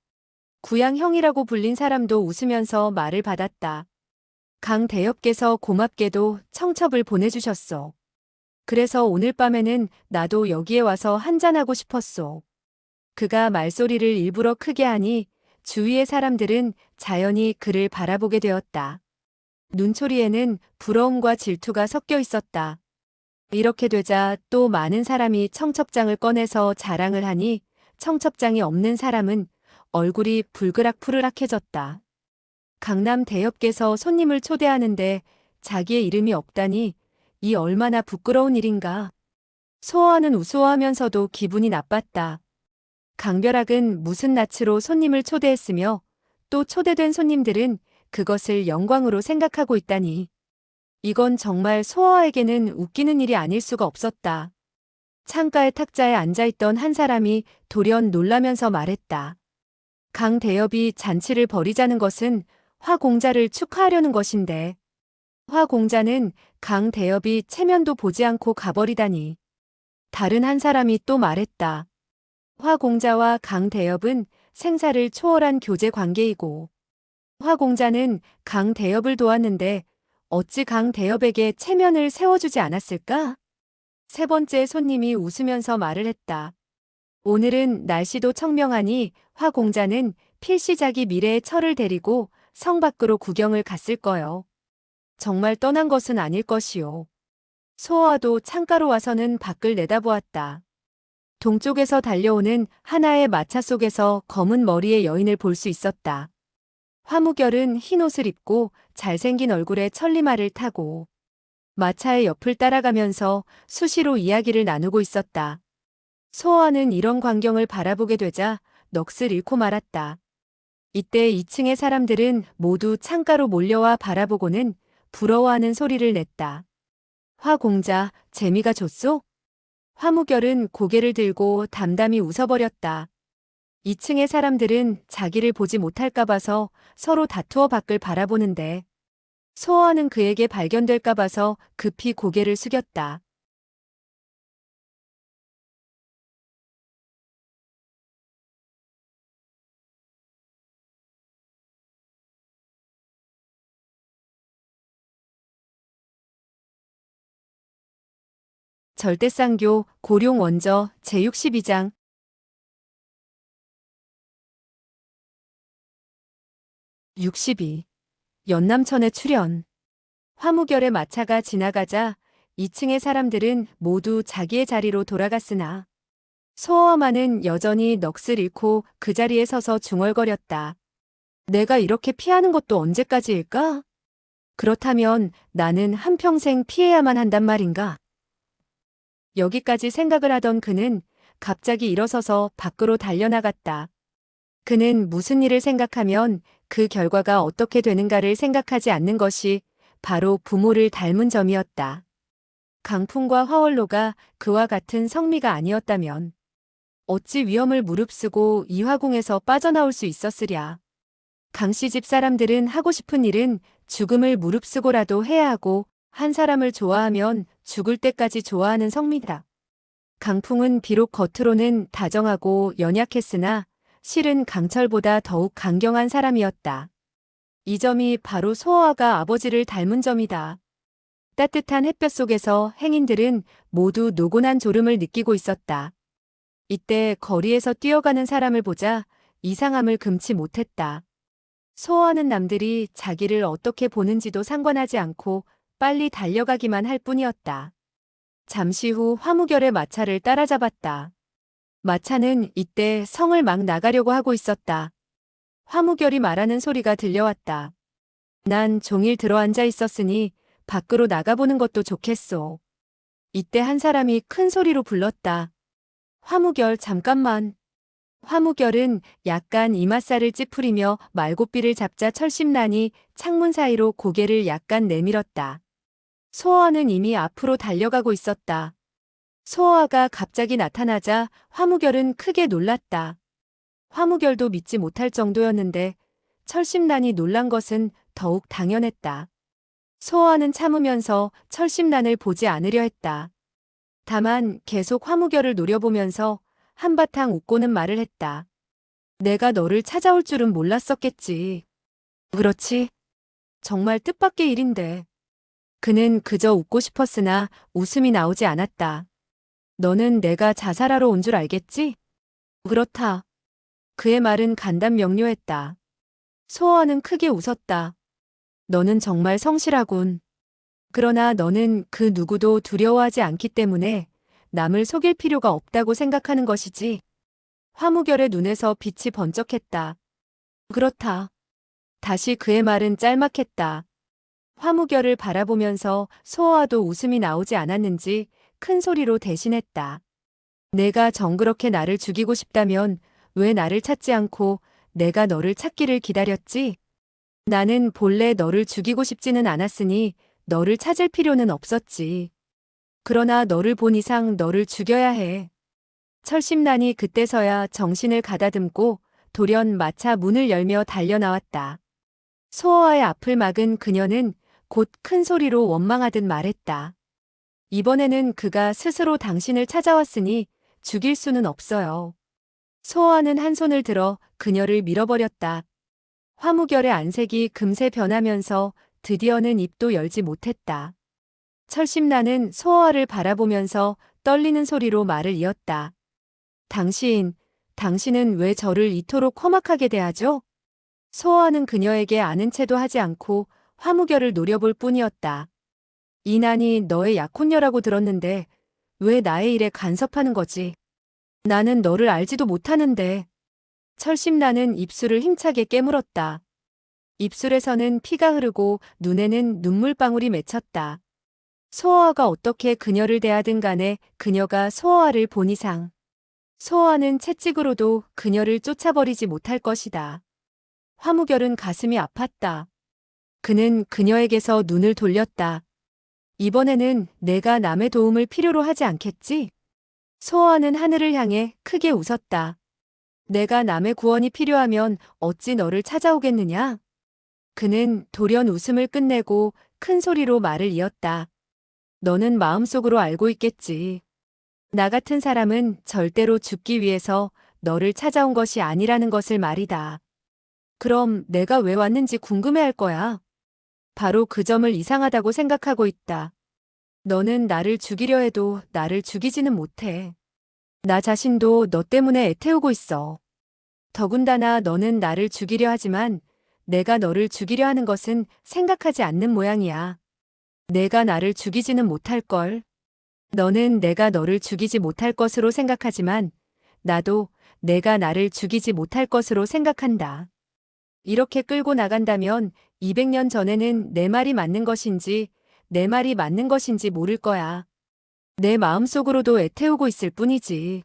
구양형이라고 불린 사람도 웃으면서 말을 받았다. 강 대엽께서 고맙게도 청첩을 보내주셨소. 그래서 오늘 밤에는 나도 여기에 와서 한잔하고 싶었소. 그가 말소리를 일부러 크게 하니 주위의 사람들은 자연히 그를 바라보게 되었다. 눈초리에는 부러움과 질투가 섞여 있었다. 이렇게 되자 또 많은 사람이 청첩장을 꺼내서 자랑을 하니 청첩장이 없는 사람은 얼굴이 불그락푸르락해졌다. 강남 대엽께서 손님을 초대하는데 자기의 이름이 없다니 이 얼마나 부끄러운 일인가. 소호하는 우스워하면서도 기분이 나빴다. 강벼락은 무슨 낯으로 손님을 초대했으며 또 초대된 손님들은 그것을 영광으로 생각하고 있다니. 이건 정말 소호에게는 웃기는 일이 아닐 수가 없었다. 창가의 탁자에 앉아있던 한 사람이 돌연 놀라면서 말했다. 강 대엽이 잔치를 벌이자는 것은 화 공자를 축하하려는 것인데 화 공자는 강 대엽이 체면도 보지 않고 가버리다니. 다른 한 사람이 또 말했다. 화 공자와 강 대엽은 생사를 초월한 교제 관계이고 화 공자는 강 대엽을 도왔는데 어찌 강 대엽에게 체면을 세워주지 않았을까? 세 번째 손님이 웃으면서 말을 했다. 오늘은 날씨도 청명하니 화 공자는 필시자기 미래의 철을 데리고 성 밖으로 구경을 갔을 거요. 정말 떠난 것은 아닐 것이요. 소호와도 창가로 와서는 밖을 내다보았다. 동쪽에서 달려오는 하나의 마차 속에서 검은 머리의 여인을 볼 수 있었다. 화무결은 흰 옷을 입고 잘생긴 얼굴에 천리마를 타고 마차의 옆을 따라가면서 수시로 이야기를 나누고 있었다. 소호와는 이런 광경을 바라보게 되자 넋을 잃고 말았다. 이때 2층의 사람들은 모두 창가로 몰려와 바라보고는 부러워하는 소리를 냈다. 화 공자, 재미가 좋소? 화무결은 고개를 들고 담담히 웃어버렸다. 2층의 사람들은 자기를 보지 못할까 봐서 서로 다투어 밖을 바라보는데 소호와는 그에게 발견될까 봐서 급히 고개를 숙였다. 절대쌍교 고룡 원저 제62장 62. 연남천의 출현. 화무결의 마차가 지나가자 2층의 사람들은 모두 자기의 자리로 돌아갔으나 소어마는 여전히 넋을 잃고 그 자리에 서서 중얼거렸다. 내가 이렇게 피하는 것도 언제까지일까? 그렇다면 나는 한평생 피해야만 한단 말인가? 여기까지 생각을 하던 그는 갑자기 일어서서 밖으로 달려나갔다. 그는 무슨 일을 생각하면 그 결과가 어떻게 되는가를 생각하지 않는 것이 바로 부모를 닮은 점이었다. 강풍과 화월로가 그와 같은 성미가 아니었다면 어찌 위험을 무릅쓰고 이화궁에서 빠져나올 수 있었으랴. 강씨 집 사람들은 하고 싶은 일은 죽음을 무릅쓰고라도 해야 하고 한 사람을 좋아하면 죽을 때까지 좋아하는 성미다. 강풍은 비록 겉으로는 다정하고 연약했으나 실은 강철보다 더욱 강경한 사람이었다. 이 점이 바로 소어아가 아버지를 닮은 점이다. 따뜻한 햇볕 속에서 행인들은 모두 노곤한 졸음을 느끼고 있었다. 이때 거리에서 뛰어가는 사람을 보자 이상함을 금치 못했다. 소어아는 남들이 자기를 어떻게 보는지도 상관하지 않고 빨리 달려가기만 할 뿐이었다. 잠시 후 화무결의 마차를 따라잡았다. 마차는 이때 성을 막 나가려고 하고 있었다. 화무결이 말하는 소리가 들려왔다. 난 종일 들어앉아 있었으니 밖으로 나가보는 것도 좋겠소. 이때 한 사람이 큰 소리로 불렀다. 화무결 잠깐만. 화무결은 약간 이맛살을 찌푸리며 말고삐를 잡자 철심난이 창문 사이로 고개를 약간 내밀었다. 소어아는 이미 앞으로 달려가고 있었다. 소어아가 갑자기 나타나자 화무결은 크게 놀랐다. 화무결도 믿지 못할 정도였는데 철심난이 놀란 것은 더욱 당연했다. 소어아는 참으면서 철심난을 보지 않으려 했다. 다만 계속 화무결을 노려보면서 한바탕 웃고는 말을 했다. 내가 너를 찾아올 줄은 몰랐었겠지. 그렇지. 정말 뜻밖의 일인데. 그는 그저 웃고 싶었으나 웃음이 나오지 않았다. 너는 내가 자살하러 온 줄 알겠지? 그렇다. 그의 말은 간단명료했다. 소어아는 크게 웃었다. 너는 정말 성실하군. 그러나 너는 그 누구도 두려워하지 않기 때문에 남을 속일 필요가 없다고 생각하는 것이지. 화무결의 눈에서 빛이 번쩍했다. 그렇다. 다시 그의 말은 짤막했다. 화무결을 바라보면서 소어아도 웃음이 나오지 않았는지 큰 소리로 대신했다. 내가 정그렇게 나를 죽이고 싶다면 왜 나를 찾지 않고 내가 너를 찾기를 기다렸지? 나는 본래 너를 죽이고 싶지는 않았으니 너를 찾을 필요는 없었지. 그러나 너를 본 이상 너를 죽여야 해. 철심난이 그때서야 정신을 가다듬고 돌연 마차 문을 열며 달려나왔다. 소어아의 앞을 막은 그녀는 곧 큰 소리로 원망하듯 말했다. 이번에는 그가 스스로 당신을 찾아왔으니 죽일 수는 없어요. 소어아는 한 손을 들어 그녀를 밀어버렸다. 화무결의 안색이 금세 변하면서 드디어는 입도 열지 못했다. 철심난은 소어아를 바라보면서 떨리는 소리로 말을 이었다. 당신은 왜 저를 이토록 험악하게 대하죠? 소어아는 그녀에게 아는 체도 하지 않고 화무결을 노려볼 뿐이었다. 이 난이 너의 약혼녀라고 들었는데 왜 나의 일에 간섭하는 거지? 나는 너를 알지도 못하는데. 철심난은 입술을 힘차게 깨물었다. 입술에서는 피가 흐르고 눈에는 눈물방울이 맺혔다. 소어아가 어떻게 그녀를 대하든 간에 그녀가 소어아를 본 이상 소어아는 채찍으로도 그녀를 쫓아버리지 못할 것이다. 화무결은 가슴이 아팠다. 그는 그녀에게서 눈을 돌렸다. 이번에는 내가 남의 도움을 필요로 하지 않겠지? 소어아는 하늘을 향해 크게 웃었다. 내가 남의 구원이 필요하면 어찌 너를 찾아오겠느냐? 그는 돌연 웃음을 끝내고 큰 소리로 말을 이었다. 너는 마음속으로 알고 있겠지. 나 같은 사람은 절대로 죽기 위해서 너를 찾아온 것이 아니라는 것을 말이다. 그럼 내가 왜 왔는지 궁금해할 거야. 바로 그 점을 이상하다고 생각하고 있다. 너는 나를 죽이려 해도 나를 죽이지는 못해. 나 자신도 너 때문에 애태우고 있어. 더군다나 너는 나를 죽이려 하지만 내가 너를 죽이려 하는 것은 생각하지 않는 모양이야. 내가 나를 죽이지는 못할걸. 너는 내가 너를 죽이지 못할 것으로 생각하지만 나도 내가 나를 죽이지 못할 것으로 생각한다. 이렇게 끌고 나간다면 200년 전에는 내 말이 맞는 것인지 내 말이 맞는 것인지 모를 거야. 내 마음속으로도 애태우고 있을 뿐이지.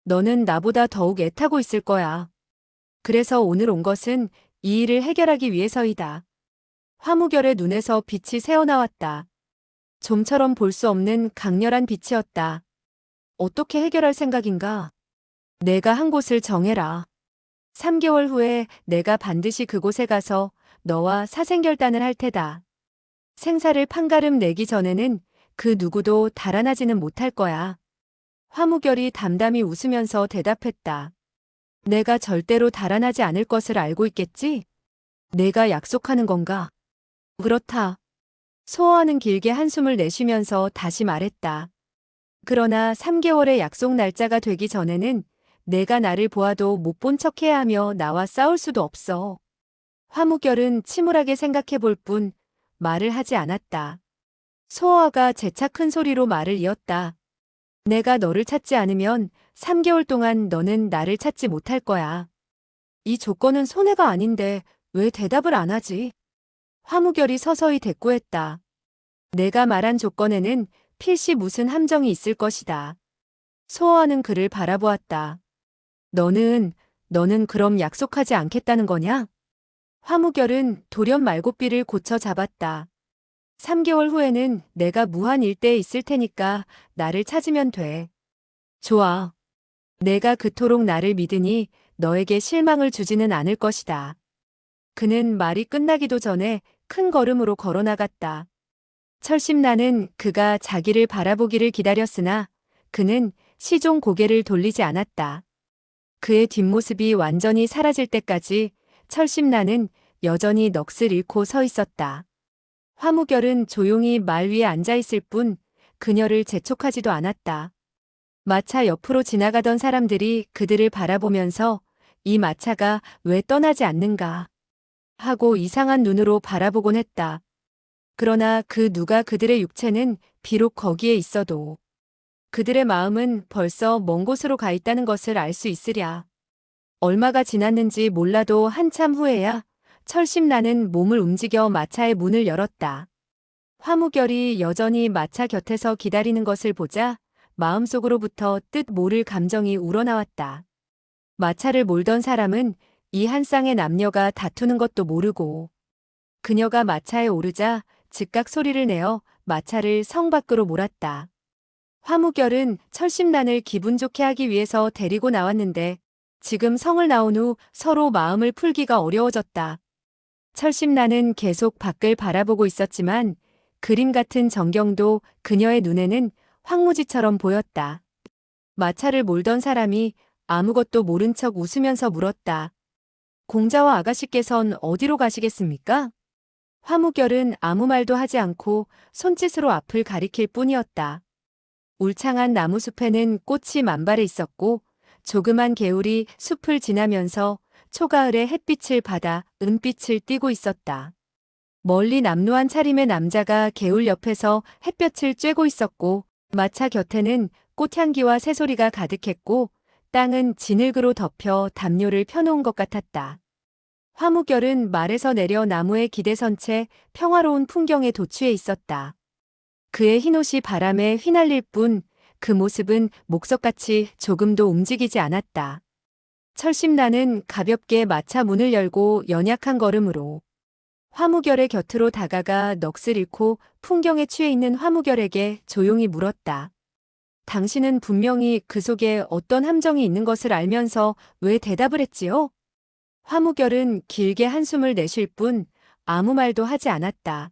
너는 나보다 더욱 애타고 있을 거야. 그래서 오늘 온 것은 이 일을 해결하기 위해서이다. 화무결의 눈에서 빛이 새어나왔다. 좀처럼 볼 수 없는 강렬한 빛이었다. 어떻게 해결할 생각인가? 내가 한 곳을 정해라. 3개월 후에 내가 반드시 그곳에 가서 너와 사생결단을 할 테다. 생사를 판가름 내기 전에는 그 누구도 달아나지는 못할 거야. 화무결이 담담히 웃으면서 대답했다. 내가 절대로 달아나지 않을 것을 알고 있겠지? 내가 약속하는 건가? 그렇다. 소호하는 길게 한숨을 내쉬면서 다시 말했다. 그러나 3개월의 약속 날짜가 되기 전에는 내가 나를 보아도 못 본 척해야 하며 나와 싸울 수도 없어. 화무결은 침울하게 생각해 볼 뿐 말을 하지 않았다. 소호아가 재차 큰 소리로 말을 이었다. 내가 너를 찾지 않으면 3개월 동안 너는 나를 찾지 못할 거야. 이 조건은 손해가 아닌데 왜 대답을 안 하지? 화무결이 서서히 대꾸했다. 내가 말한 조건에는 필시 무슨 함정이 있을 것이다. 소호아는 그를 바라보았다. 너는 그럼 약속하지 않겠다는 거냐? 화무결은 돌연 말고삐를 고쳐 잡았다. 3개월 후에는 내가 무한 일대에 있을 테니까 나를 찾으면 돼. 좋아. 내가 그토록 나를 믿으니 너에게 실망을 주지는 않을 것이다. 그는 말이 끝나기도 전에 큰 걸음으로 걸어나갔다. 철심나는 그가 자기를 바라보기를 기다렸으나 그는 시종 고개를 돌리지 않았다. 그의 뒷모습이 완전히 사라질 때까지 철심나는 여전히 넋을 잃고 서 있었다. 화무결은 조용히 말 위에 앉아 있을 뿐 그녀를 재촉하지도 않았다. 마차 옆으로 지나가던 사람들이 그들을 바라보면서 이 마차가 왜 떠나지 않는가 하고 이상한 눈으로 바라보곤 했다. 그러나 그 누가 그들의 육체는 비록 거기에 있어도 그들의 마음은 벌써 먼 곳으로 가 있다는 것을 알 수 있으랴. 얼마가 지났는지 몰라도 한참 후에야 철심나는 몸을 움직여 마차의 문을 열었다. 화무결이 여전히 마차 곁에서 기다리는 것을 보자 마음속으로부터 뜻 모를 감정이 우러나왔다. 마차를 몰던 사람은 이 한 쌍의 남녀가 다투는 것도 모르고 그녀가 마차에 오르자 즉각 소리를 내어 마차를 성 밖으로 몰았다. 화무결은 철심난을 기분 좋게 하기 위해서 데리고 나왔는데 지금 성을 나온 후 서로 마음을 풀기가 어려워졌다. 철심난은 계속 밖을 바라보고 있었지만 그림 같은 정경도 그녀의 눈에는 황무지처럼 보였다. 마차를 몰던 사람이 아무것도 모른 척 웃으면서 물었다. 공자와 아가씨께선 어디로 가시겠습니까? 화무결은 아무 말도 하지 않고 손짓으로 앞을 가리킬 뿐이었다. 울창한 나무숲에는 꽃이 만발해 있었고 조그만 개울이 숲을 지나면서 초가을에 햇빛을 받아 은빛을 띠고 있었다. 멀리 남루한 차림의 남자가 개울 옆에서 햇볕을 쬐고 있었고 마차 곁에는 꽃향기와 새소리가 가득했고 땅은 진흙으로 덮여 담요를 펴놓은 것 같았다. 화무결은 말에서 내려 나무에 기대선 채 평화로운 풍경에 도취해 있었다. 그의 흰옷이 바람에 휘날릴 뿐 그 모습은 목석같이 조금도 움직이지 않았다. 철심나는 가볍게 마차 문을 열고 연약한 걸음으로 화무결의 곁으로 다가가 넋을 잃고 풍경에 취해 있는 화무결에게 조용히 물었다. 당신은 분명히 그 속에 어떤 함정이 있는 것을 알면서 왜 대답을 했지요? 화무결은 길게 한숨을 내쉴 뿐 아무 말도 하지 않았다.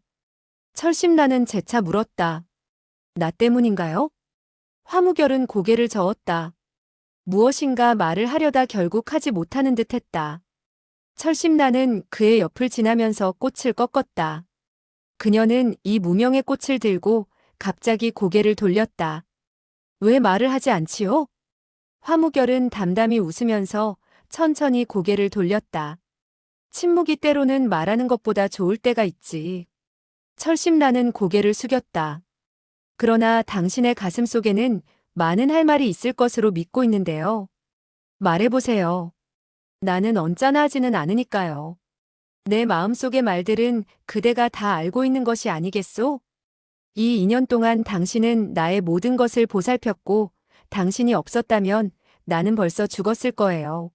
철심나는 재차 물었다. 나 때문인가요? 화무결은 고개를 저었다. 무엇인가 말을 하려다 결국 하지 못하는 듯 했다. 철심나는 그의 옆을 지나면서 꽃을 꺾었다. 그녀는 이 무명의 꽃을 들고 갑자기 고개를 돌렸다. 왜 말을 하지 않지요? 화무결은 담담히 웃으면서 천천히 고개를 돌렸다. 침묵이 때로는 말하는 것보다 좋을 때가 있지. 철심나는 고개를 숙였다. 그러나 당신의 가슴 속에는 많은 할 말이 있을 것으로 믿고 있는데요. 말해보세요. 나는 언짢아하지는 않으니까요. 내 마음속의 말들은 그대가 다 알고 있는 것이 아니겠소? 이 2년 동안 당신은 나의 모든 것을 보살폈고 당신이 없었다면 나는 벌써 죽었을 거예요.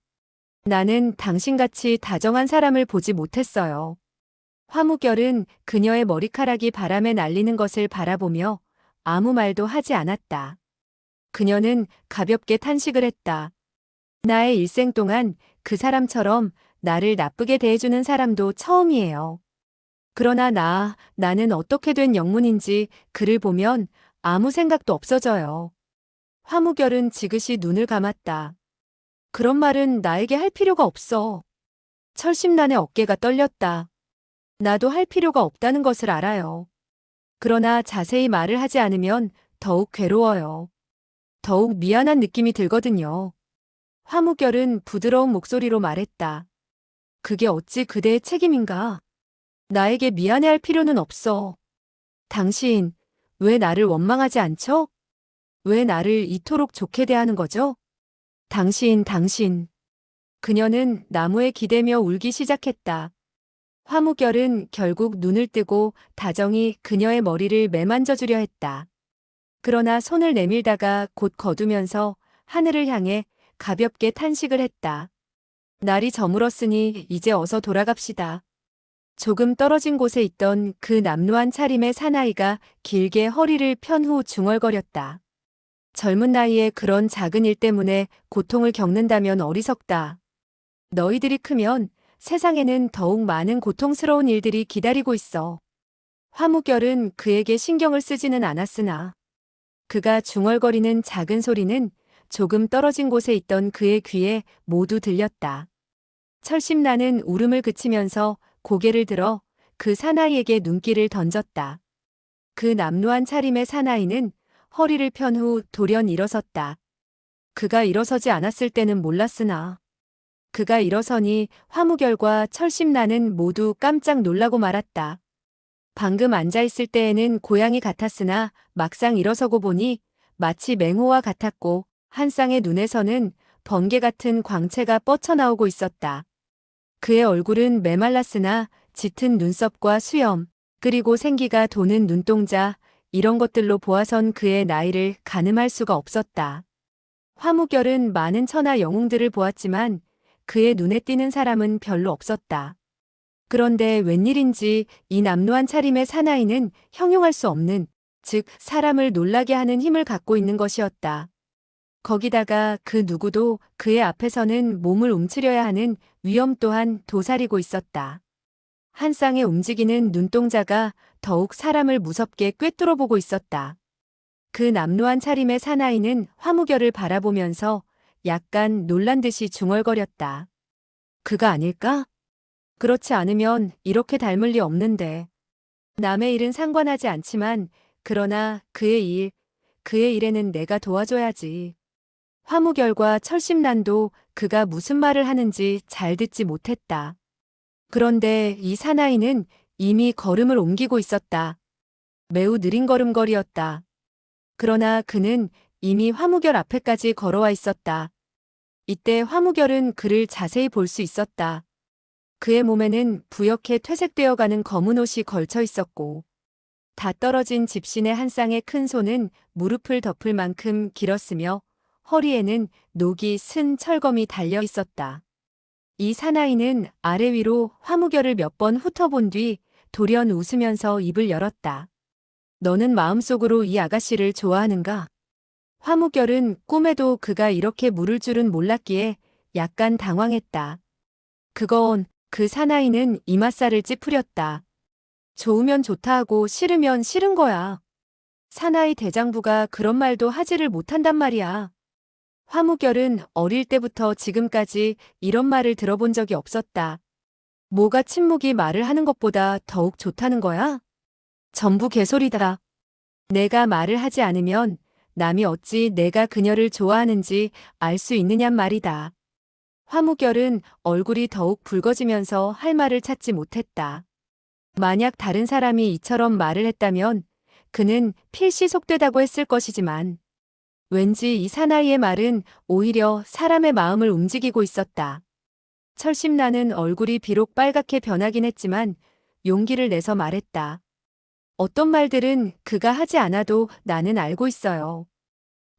나는 당신같이 다정한 사람을 보지 못했어요. 화무결은 그녀의 머리카락이 바람에 날리는 것을 바라보며 아무 말도 하지 않았다. 그녀는 가볍게 탄식을 했다. 나의 일생 동안 그 사람처럼 나를 나쁘게 대해주는 사람도 처음이에요. 그러나 나는 어떻게 된 영문인지 그를 보면 아무 생각도 없어져요. 화무결은 지그시 눈을 감았다. 그런 말은 나에게 할 필요가 없어. 철심란의 어깨가 떨렸다. 나도 할 필요가 없다는 것을 알아요. 그러나 자세히 말을 하지 않으면 더욱 괴로워요. 더욱 미안한 느낌이 들거든요. 화무결은 부드러운 목소리로 말했다. 그게 어찌 그대의 책임인가? 나에게 미안해할 필요는 없어. 당신, 왜 나를 원망하지 않죠? 왜 나를 이토록 좋게 대하는 거죠? 당신. 그녀는 나무에 기대며 울기 시작했다. 화무결은 결국 눈을 뜨고 다정히 그녀의 머리를 매만져주려 했다. 그러나 손을 내밀다가 곧 거두면서 하늘을 향해 가볍게 탄식을 했다. 날이 저물었으니 이제 어서 돌아갑시다. 조금 떨어진 곳에 있던 그 남루한 차림의 사나이가 길게 허리를 편 후 중얼거렸다. 젊은 나이에 그런 작은 일 때문에 고통을 겪는다면 어리석다. 너희들이 크면 세상에는 더욱 많은 고통스러운 일들이 기다리고 있어. 화무결은 그에게 신경을 쓰지는 않았으나 그가 중얼거리는 작은 소리는 조금 떨어진 곳에 있던 그의 귀에 모두 들렸다. 철심나는 울음을 그치면서 고개를 들어 그 사나이에게 눈길을 던졌다. 그 남루한 차림의 사나이는 허리를 편 후 돌연 일어섰다. 그가 일어서지 않았을 때는 몰랐으나 그가 일어서니 화무결과 철심나는 모두 깜짝 놀라고 말았다. 방금 앉아있을 때에는 고양이 같았으나 막상 일어서고 보니 마치 맹호와 같았고 한 쌍의 눈에서는 번개 같은 광채가 뻗쳐나오고 있었다. 그의 얼굴은 메말랐으나 짙은 눈썹과 수염, 그리고 생기가 도는 눈동자, 이런 것들로 보아선 그의 나이를 가늠할 수가 없었다. 화무결은 많은 천하 영웅들을 보았지만 그의 눈에 띄는 사람은 별로 없었다. 그런데 웬일인지 이 남루한 차림의 사나이는 형용할 수 없는, 즉 사람을 놀라게 하는 힘을 갖고 있는 것이었다. 거기다가 그 누구도 그의 앞에서는 몸을 움츠려야 하는 위험 또한 도사리고 있었다. 한 쌍의 움직이는 눈동자가 더욱 사람을 무섭게 꿰뚫어 보고 있었다. 그 남루한 차림의 사나이는 화무결을 바라보면서 약간 놀란 듯이 중얼거렸다. 그가 아닐까? 그렇지 않으면 이렇게 닮을 리 없는데. 남의 일은 상관하지 않지만 그러나 그의 일에는 내가 도와줘야지. 화무결과 철심난도 그가 무슨 말을 하는지 잘 듣지 못했다. 그런데 이 사나이는 이미 걸음을 옮기고 있었다. 매우 느린 걸음걸이였다. 그러나 그는 이미 화무결 앞에까지 걸어와 있었다. 이때 화무결은 그를 자세히 볼 수 있었다. 그의 몸에는 부옇게 퇴색되어가는 검은 옷이 걸쳐 있었고 다 떨어진 집신의 한 쌍의 큰 손은 무릎을 덮을 만큼 길었으며 허리에는 녹이 쓴 철검이 달려 있었다. 이 사나이는 아래 위로 화무결을 몇 번 훑어본 뒤 돌연 웃으면서 입을 열었다. 너는 마음속으로 이 아가씨를 좋아하는가? 화무결은 꿈에도 그가 이렇게 물을 줄은 몰랐기에 약간 당황했다. 그 사나이는 이맛살을 찌푸렸다. 좋으면 좋다 하고 싫으면 싫은 거야. 사나이 대장부가 그런 말도 하지를 못한단 말이야. 화무결은 어릴 때부터 지금까지 이런 말을 들어본 적이 없었다. 뭐가 침묵이 말을 하는 것보다 더욱 좋다는 거야? 전부 개소리다. 내가 말을 하지 않으면 남이 어찌 내가 그녀를 좋아하는지 알 수 있느냔 말이다. 화무결은 얼굴이 더욱 붉어지면서 할 말을 찾지 못했다. 만약 다른 사람이 이처럼 말을 했다면 그는 필시 속되다고 했을 것이지만 왠지 이 사나이의 말은 오히려 사람의 마음을 움직이고 있었다. 철심나는 얼굴이 비록 빨갛게 변하긴 했지만 용기를 내서 말했다. 어떤 말들은 그가 하지 않아도 나는 알고 있어요.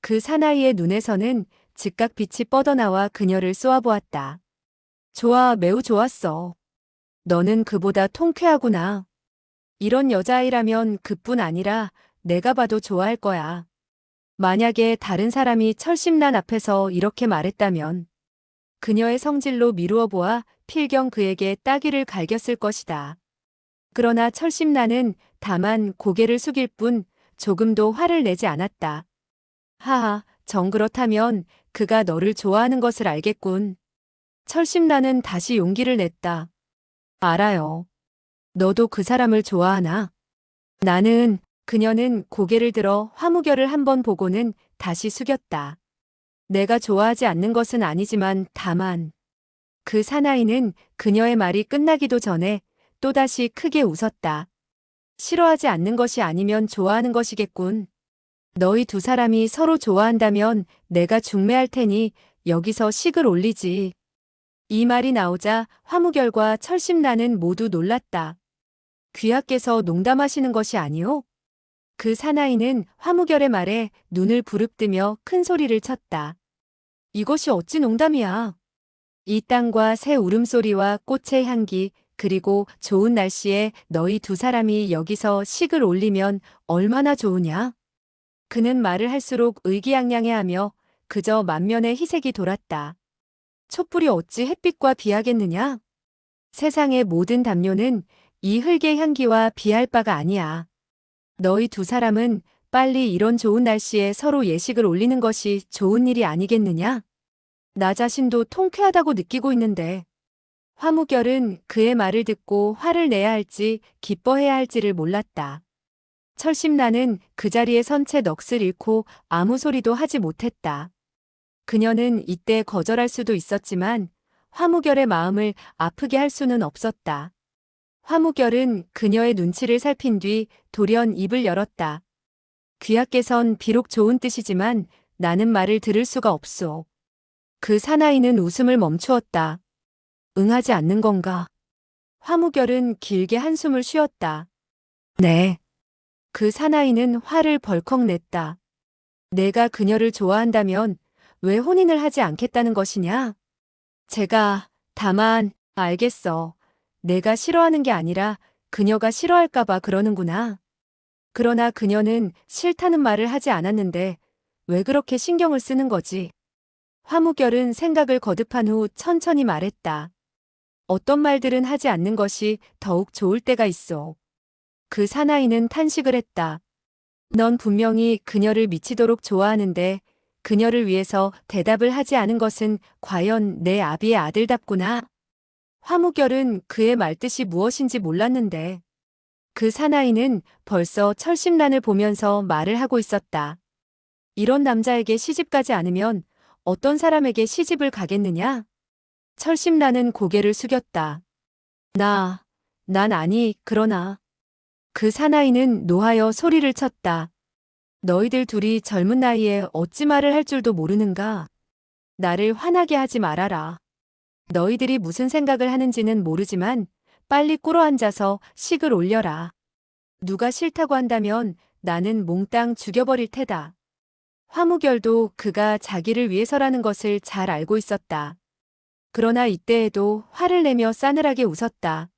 그 사나이의 눈에서는 즉각 빛이 뻗어나와 그녀를 쏘아보았다. 좋아, 매우 좋았어. 너는 그보다 통쾌하구나. 이런 여자아이라면 그뿐 아니라 내가 봐도 좋아할 거야. 만약에 다른 사람이 철심난 앞에서 이렇게 말했다면 그녀의 성질로 미루어 보아 필경 그에게 따귀를 갈겼을 것이다. 그러나 철심난은 다만 고개를 숙일 뿐 조금도 화를 내지 않았다. 하하, 정 그렇다면 그가 너를 좋아하는 것을 알겠군. 철심난은 다시 용기를 냈다. 알아요. 너도 그 사람을 좋아하나? 나는, 그녀는 고개를 들어 화무결을 한번 보고는 다시 숙였다. 내가 좋아하지 않는 것은 아니지만 다만. 그 사나이는 그녀의 말이 끝나기도 전에 또다시 크게 웃었다. 싫어하지 않는 것이 아니면 좋아하는 것이겠군. 너희 두 사람이 서로 좋아한다면 내가 중매할 테니 여기서 식을 올리지. 이 말이 나오자 화무결과 철심나는 모두 놀랐다. 귀하께서 농담하시는 것이 아니오? 그 사나이는 화무결의 말에 눈을 부릅뜨며 큰 소리를 쳤다. 이것이 어찌 농담이야. 이 땅과 새 울음소리와 꽃의 향기, 그리고 좋은 날씨에 너희 두 사람이 여기서 식을 올리면 얼마나 좋으냐? 그는 말을 할수록 의기양양해하며 그저 만면에 희색이 돌았다. 촛불이 어찌 햇빛과 비하겠느냐? 세상의 모든 담요는 이 흙의 향기와 비할 바가 아니야. 너희 두 사람은 빨리 이런 좋은 날씨에 서로 예식을 올리는 것이 좋은 일이 아니겠느냐? 나 자신도 통쾌하다고 느끼고 있는데. 화무결은 그의 말을 듣고 화를 내야 할지 기뻐해야 할지를 몰랐다. 철심나는 그 자리에 선 채 넋을 잃고 아무 소리도 하지 못했다. 그녀는 이때 거절할 수도 있었지만 화무결의 마음을 아프게 할 수는 없었다. 화무결은 그녀의 눈치를 살핀 뒤 돌연 입을 열었다. 귀하께선 비록 좋은 뜻이지만 나는 말을 들을 수가 없소. 그 사나이는 웃음을 멈추었다. 응하지 않는 건가? 화무결은 길게 한숨을 쉬었다. 네. 그 사나이는 화를 벌컥 냈다. 내가 그녀를 좋아한다면 왜 혼인을 하지 않겠다는 것이냐? 제가, 다만, 알겠어. 내가 싫어하는 게 아니라 그녀가 싫어할까봐 그러는구나. 그러나 그녀는 싫다는 말을 하지 않았는데 왜 그렇게 신경을 쓰는 거지? 화무결은 생각을 거듭한 후 천천히 말했다. 어떤 말들은 하지 않는 것이 더욱 좋을 때가 있어. 그 사나이는 탄식을 했다. 넌 분명히 그녀를 미치도록 좋아하는데 그녀를 위해서 대답을 하지 않은 것은 과연 내 아비의 아들답구나. 화무결은 그의 말뜻이 무엇인지 몰랐는데 그 사나이는 벌써 철심란을 보면서 말을 하고 있었다. 이런 남자에게 시집가지 않으면 어떤 사람에게 시집을 가겠느냐? 철심란은 고개를 숙였다. 난 아니, 그러나. 그 사나이는 노하여 소리를 쳤다. 너희들 둘이 젊은 나이에 어찌 말을 할 줄도 모르는가? 나를 화나게 하지 말아라. 너희들이 무슨 생각을 하는지는 모르지만 빨리 꿇어앉아서 식을 올려라. 누가 싫다고 한다면 나는 몽땅 죽여버릴 테다. 화무결도 그가 자기를 위해서라는 것을 잘 알고 있었다. 그러나 이때에도 화를 내며 싸늘하게 웃었다.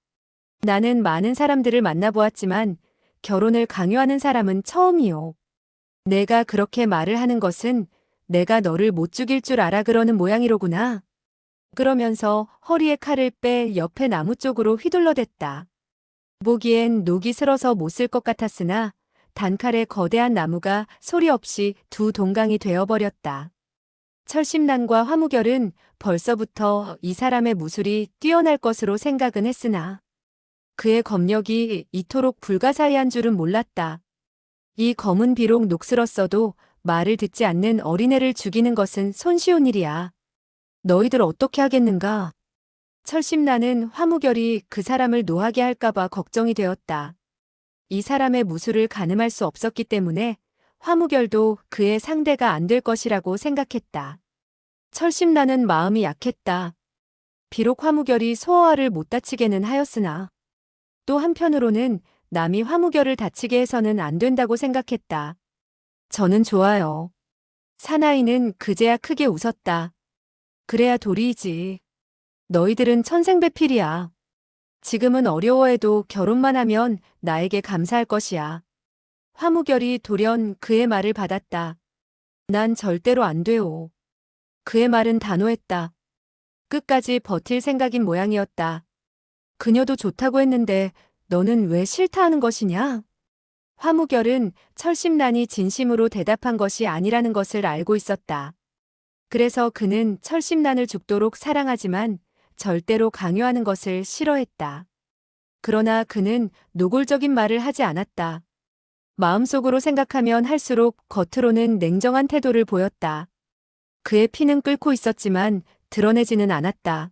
나는 많은 사람들을 만나보았지만 결혼을 강요하는 사람은 처음이요. 내가 그렇게 말을 하는 것은 내가 너를 못 죽일 줄 알아 그러는 모양이로구나. 그러면서 허리에 칼을 빼 옆에 나무 쪽으로 휘둘러댔다. 보기엔 녹이 슬어서 못 쓸 것 같았으나 단칼에 거대한 나무가 소리 없이 두 동강이 되어버렸다. 철심난과 화무결은 벌써부터 이 사람의 무술이 뛰어날 것으로 생각은 했으나 그의 검력이 이토록 불가사의한 줄은 몰랐다. 이 검은 비록 녹슬었어도 말을 듣지 않는 어린애를 죽이는 것은 손쉬운 일이야. 너희들 어떻게 하겠는가? 철심나는 화무결이 그 사람을 노하게 할까봐 걱정이 되었다. 이 사람의 무술을 가늠할 수 없었기 때문에 화무결도 그의 상대가 안 될 것이라고 생각했다. 철심나는 마음이 약했다. 비록 화무결이 소어아를 못 다치게는 하였으나 또 한편으로는 남이 화무결을 다치게 해서는 안 된다고 생각했다. 저는 좋아요. 사나이는 그제야 크게 웃었다. 그래야 도리이지. 너희들은 천생배필이야. 지금은 어려워해도 결혼만 하면 나에게 감사할 것이야. 화무결이 돌연 그의 말을 받았다. 난 절대로 안 돼요. 그의 말은 단호했다. 끝까지 버틸 생각인 모양이었다. 그녀도 좋다고 했는데 너는 왜 싫다 하는 것이냐? 화무결은 철심난이 진심으로 대답한 것이 아니라는 것을 알고 있었다. 그래서 그는 철심난을 죽도록 사랑하지만 절대로 강요하는 것을 싫어했다. 그러나 그는 노골적인 말을 하지 않았다. 마음속으로 생각하면 할수록 겉으로는 냉정한 태도를 보였다. 그의 피는 끓고 있었지만 드러내지는 않았다.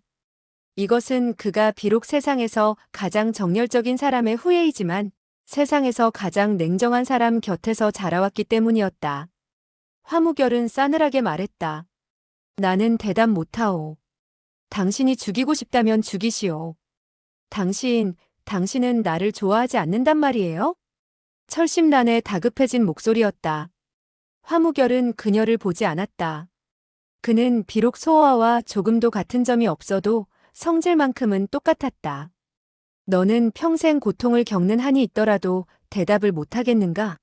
이것은 그가 비록 세상에서 가장 정열적인 사람의 후예이지만 세상에서 가장 냉정한 사람 곁에서 자라왔기 때문이었다. 화무결은 싸늘하게 말했다. 나는 대답 못하오. 당신이 죽이고 싶다면 죽이시오. 당신은 나를 좋아하지 않는단 말이에요? 철심난의 다급해진 목소리였다. 화무결은 그녀를 보지 않았다. 그는 비록 소어와 조금도 같은 점이 없어도 성질만큼은 똑같았다. 너는 평생 고통을 겪는 한이 있더라도 대답을 못하겠는가?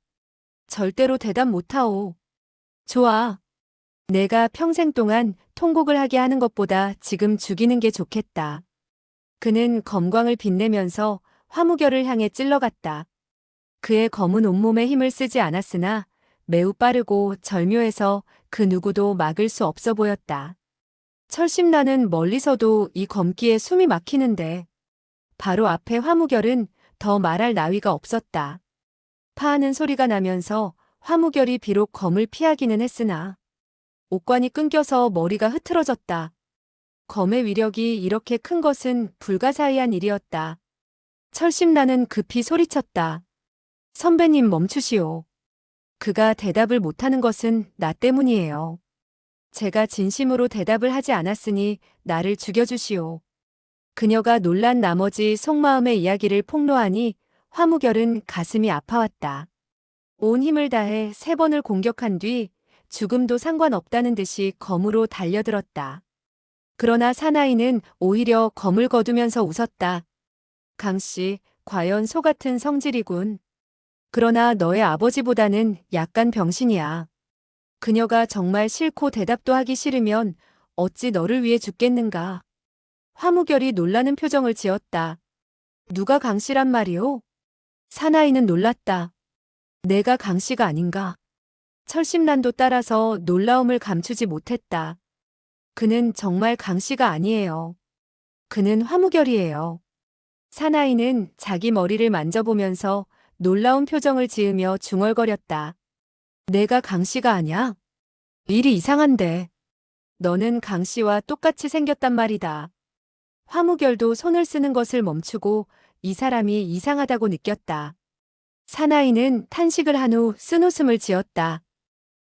절대로 대답 못하오. 좋아. 내가 평생 동안 통곡을 하게 하는 것보다 지금 죽이는 게 좋겠다. 그는 검광을 빛내면서 화무결을 향해 찔러갔다. 그의 검은 온몸에 힘을 쓰지 않았으나 매우 빠르고 절묘해서 그 누구도 막을 수 없어 보였다. 철심나는 멀리서도 이 검기에 숨이 막히는데 바로 앞에 화무결은 더 말할 나위가 없었다. 파하는 소리가 나면서 화무결이 비록 검을 피하기는 했으나 옷관이 끊겨서 머리가 흐트러졌다. 검의 위력이 이렇게 큰 것은 불가사의한 일이었다. 철심나는 급히 소리쳤다. 선배님 멈추시오. 그가 대답을 못하는 것은 나 때문이에요. 제가 진심으로 대답을 하지 않았으니 나를 죽여주시오. 그녀가 놀란 나머지 속마음의 이야기를 폭로하니 화무결은 가슴이 아파왔다. 온 힘을 다해 3번을 공격한 뒤 죽음도 상관없다는 듯이 검으로 달려들었다. 그러나 사나이는 오히려 검을 거두면서 웃었다. 강씨, 과연 소 같은 성질이군. 그러나 너의 아버지보다는 약간 병신이야. 그녀가 정말 싫고 대답도 하기 싫으면 어찌 너를 위해 죽겠는가. 화무결이 놀라는 표정을 지었다. 누가 강씨란 말이오? 사나이는 놀랐다. 내가 강씨가 아닌가. 철심난도 따라서 놀라움을 감추지 못했다. 그는 정말 강씨가 아니에요. 그는 화무결이에요. 사나이는 자기 머리를 만져보면서 놀라운 표정을 지으며 중얼거렸다. 내가 강씨가 아냐? 일이 이상한데. 너는 강씨와 똑같이 생겼단 말이다. 화무결도 손을 쓰는 것을 멈추고 이 사람이 이상하다고 느꼈다. 사나이는 탄식을 한 후 쓴웃음을 지었다.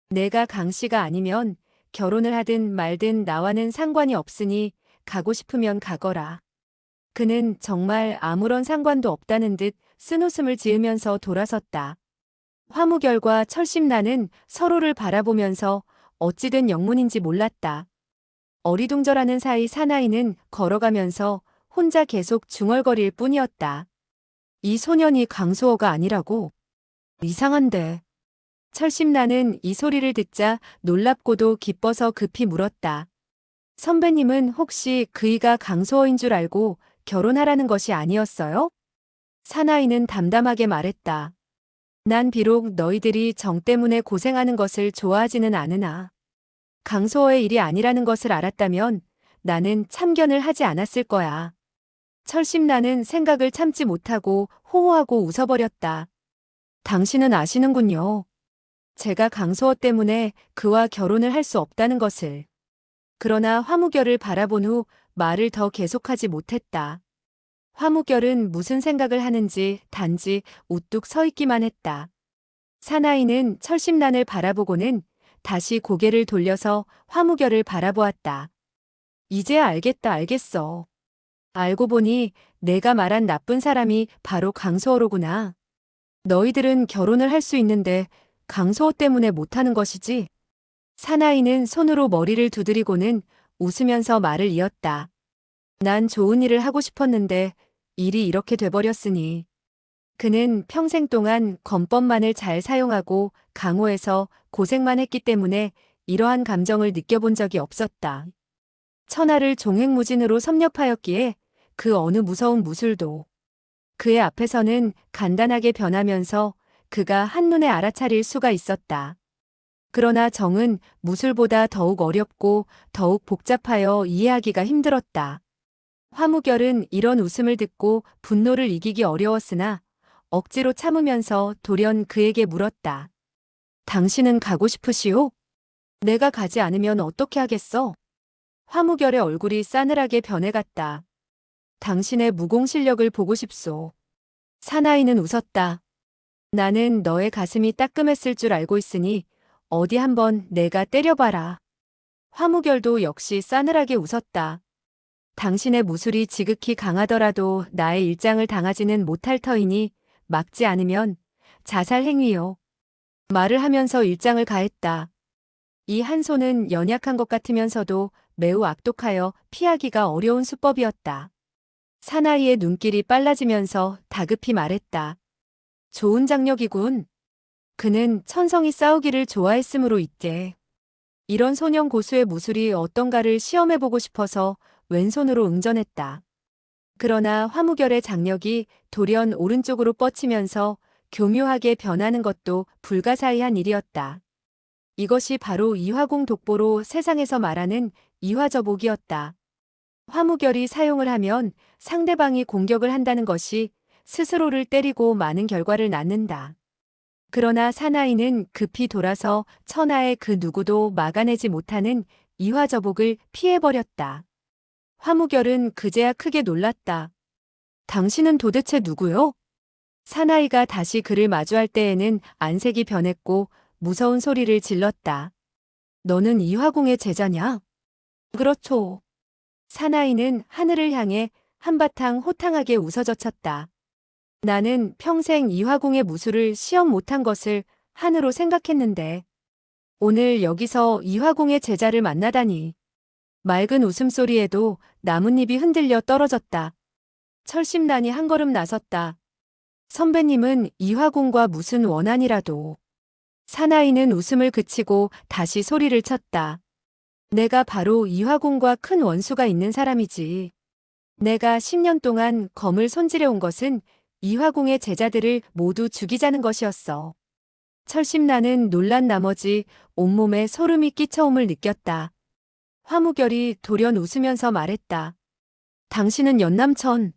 내가 강씨가 아니면 결혼을 하든 말든 나와는 상관이 없으니 가고 싶으면 가거라. 그는 정말 아무런 상관도 없다는 듯 쓴웃음을 지으면서 돌아섰다. 화무결과 철심나는 서로를 바라보면서 어찌된 영문인지 몰랐다. 어리둥절하는 사이 사나이는 걸어가면서 혼자 계속 중얼거릴 뿐이었다. 이 소년이 강소호가 아니라고? 이상한데. 철심나는 이 소리를 듣자 놀랍고도 기뻐서 급히 물었다. 선배님은 혹시 그이가 강소호인 줄 알고 결혼하라는 것이 아니었어요? 사나이는 담담하게 말했다. 난 비록 너희들이 정 때문에 고생하는 것을 좋아하지는 않으나 강소호의 일이 아니라는 것을 알았다면 나는 참견을 하지 않았을 거야. 철심나는 생각을 참지 못하고 호호하고 웃어버렸다. 당신은 아시는군요. 제가 강소호 때문에 그와 결혼을 할 수 없다는 것을. 그러나 화무결을 바라본 후 말을 더 계속하지 못했다. 화무결은 무슨 생각을 하는지 단지 우뚝 서 있기만 했다. 사나이는 철심란을 바라보고는 다시 고개를 돌려서 화무결을 바라보았다. 이제야 알겠어. 알고 보니 내가 말한 나쁜 사람이 바로 강소호로구나. 너희들은 결혼을 할 수 있는데 강소호 때문에 못하는 것이지? 사나이는 손으로 머리를 두드리고는 웃으면서 말을 이었다. 난 좋은 일을 하고 싶었는데 일이 이렇게 돼버렸으니. 그는 평생 동안 권법만을 잘 사용하고 강호에서 고생만 했기 때문에 이러한 감정을 느껴본 적이 없었다. 천하를 종횡무진으로 섭렵하였기에 그 어느 무서운 무술도 그의 앞에서는 간단하게 변하면서 그가 한눈에 알아차릴 수가 있었다. 그러나 정은 무술보다 더욱 어렵고 더욱 복잡하여 이해하기가 힘들었다. 화무결은 이런 웃음을 듣고 분노를 이기기 어려웠으나 억지로 참으면서 돌연 그에게 물었다. 당신은 가고 싶으시오? 내가 가지 않으면 어떻게 하겠어? 화무결의 얼굴이 싸늘하게 변해갔다. 당신의 무공 실력을 보고 싶소. 사나이는 웃었다. 나는 너의 가슴이 따끔했을 줄 알고 있으니 어디 한번 내가 때려봐라. 화무결도 역시 싸늘하게 웃었다. 당신의 무술이 지극히 강하더라도 나의 일장을 당하지는 못할 터이니 막지 않으면 자살 행위요. 말을 하면서 일장을 가했다. 이 한 손은 연약한 것 같으면서도 매우 악독하여 피하기가 어려운 수법이었다. 사나이의 눈길이 빨라지면서 다급히 말했다. 좋은 장력이군. 그는 천성이 싸우기를 좋아했으므로 있대. 이런 소년 고수의 무술이 어떤가를 시험해보고 싶어서 왼손으로 응전했다. 그러나 화무결의 장력이 돌연 오른쪽으로 뻗치면서 교묘하게 변하는 것도 불가사의한 일이었다. 이것이 바로 이화공 독보로 세상에서 말하는 이화저복이었다. 화무결이 사용을 하면 상대방이 공격을 한다는 것이 스스로를 때리고 많은 결과를 낳는다. 그러나 사나이는 급히 돌아서 천하의 그 누구도 막아내지 못하는 이화저복을 피해버렸다. 화무결은 그제야 크게 놀랐다. 당신은 도대체 누구요? 사나이가 다시 그를 마주할 때에는 안색이 변했고 무서운 소리를 질렀다. 너는 이화공의 제자냐? 그렇죠. 사나이는 하늘을 향해 한바탕 호탕하게 웃어젖혔다. 나는 평생 이화공의 무술을 시험 못한 것을 한으로 생각했는데 오늘 여기서 이화공의 제자를 만나다니. 맑은 웃음소리에도 나뭇잎이 흔들려 떨어졌다. 철심란이 한 걸음 나섰다. 선배님은 이화공과 무슨 원한이라도. 사나이는 웃음을 그치고 다시 소리를 쳤다. 내가 바로 이화공과 큰 원수가 있는 사람이지. 내가 10년 동안 검을 손질해온 것은 이화공의 제자들을 모두 죽이자는 것이었어. 철심란은 놀란 나머지 온몸에 소름이 끼쳐옴을 느꼈다. 화무결이 돌연 웃으면서 말했다. 당신은 연남천.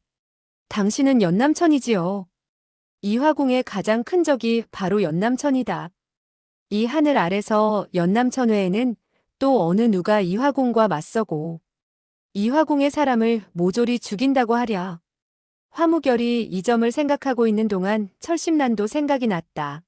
당신은 연남천이지요. 이화공의 가장 큰 적이 바로 연남천이다. 이 하늘 아래서 연남천 외에는 또 어느 누가 이화공과 맞서고 이화공의 사람을 모조리 죽인다고 하랴. 화무결이 이 점을 생각하고 있는 동안 철심란도 생각이 났다.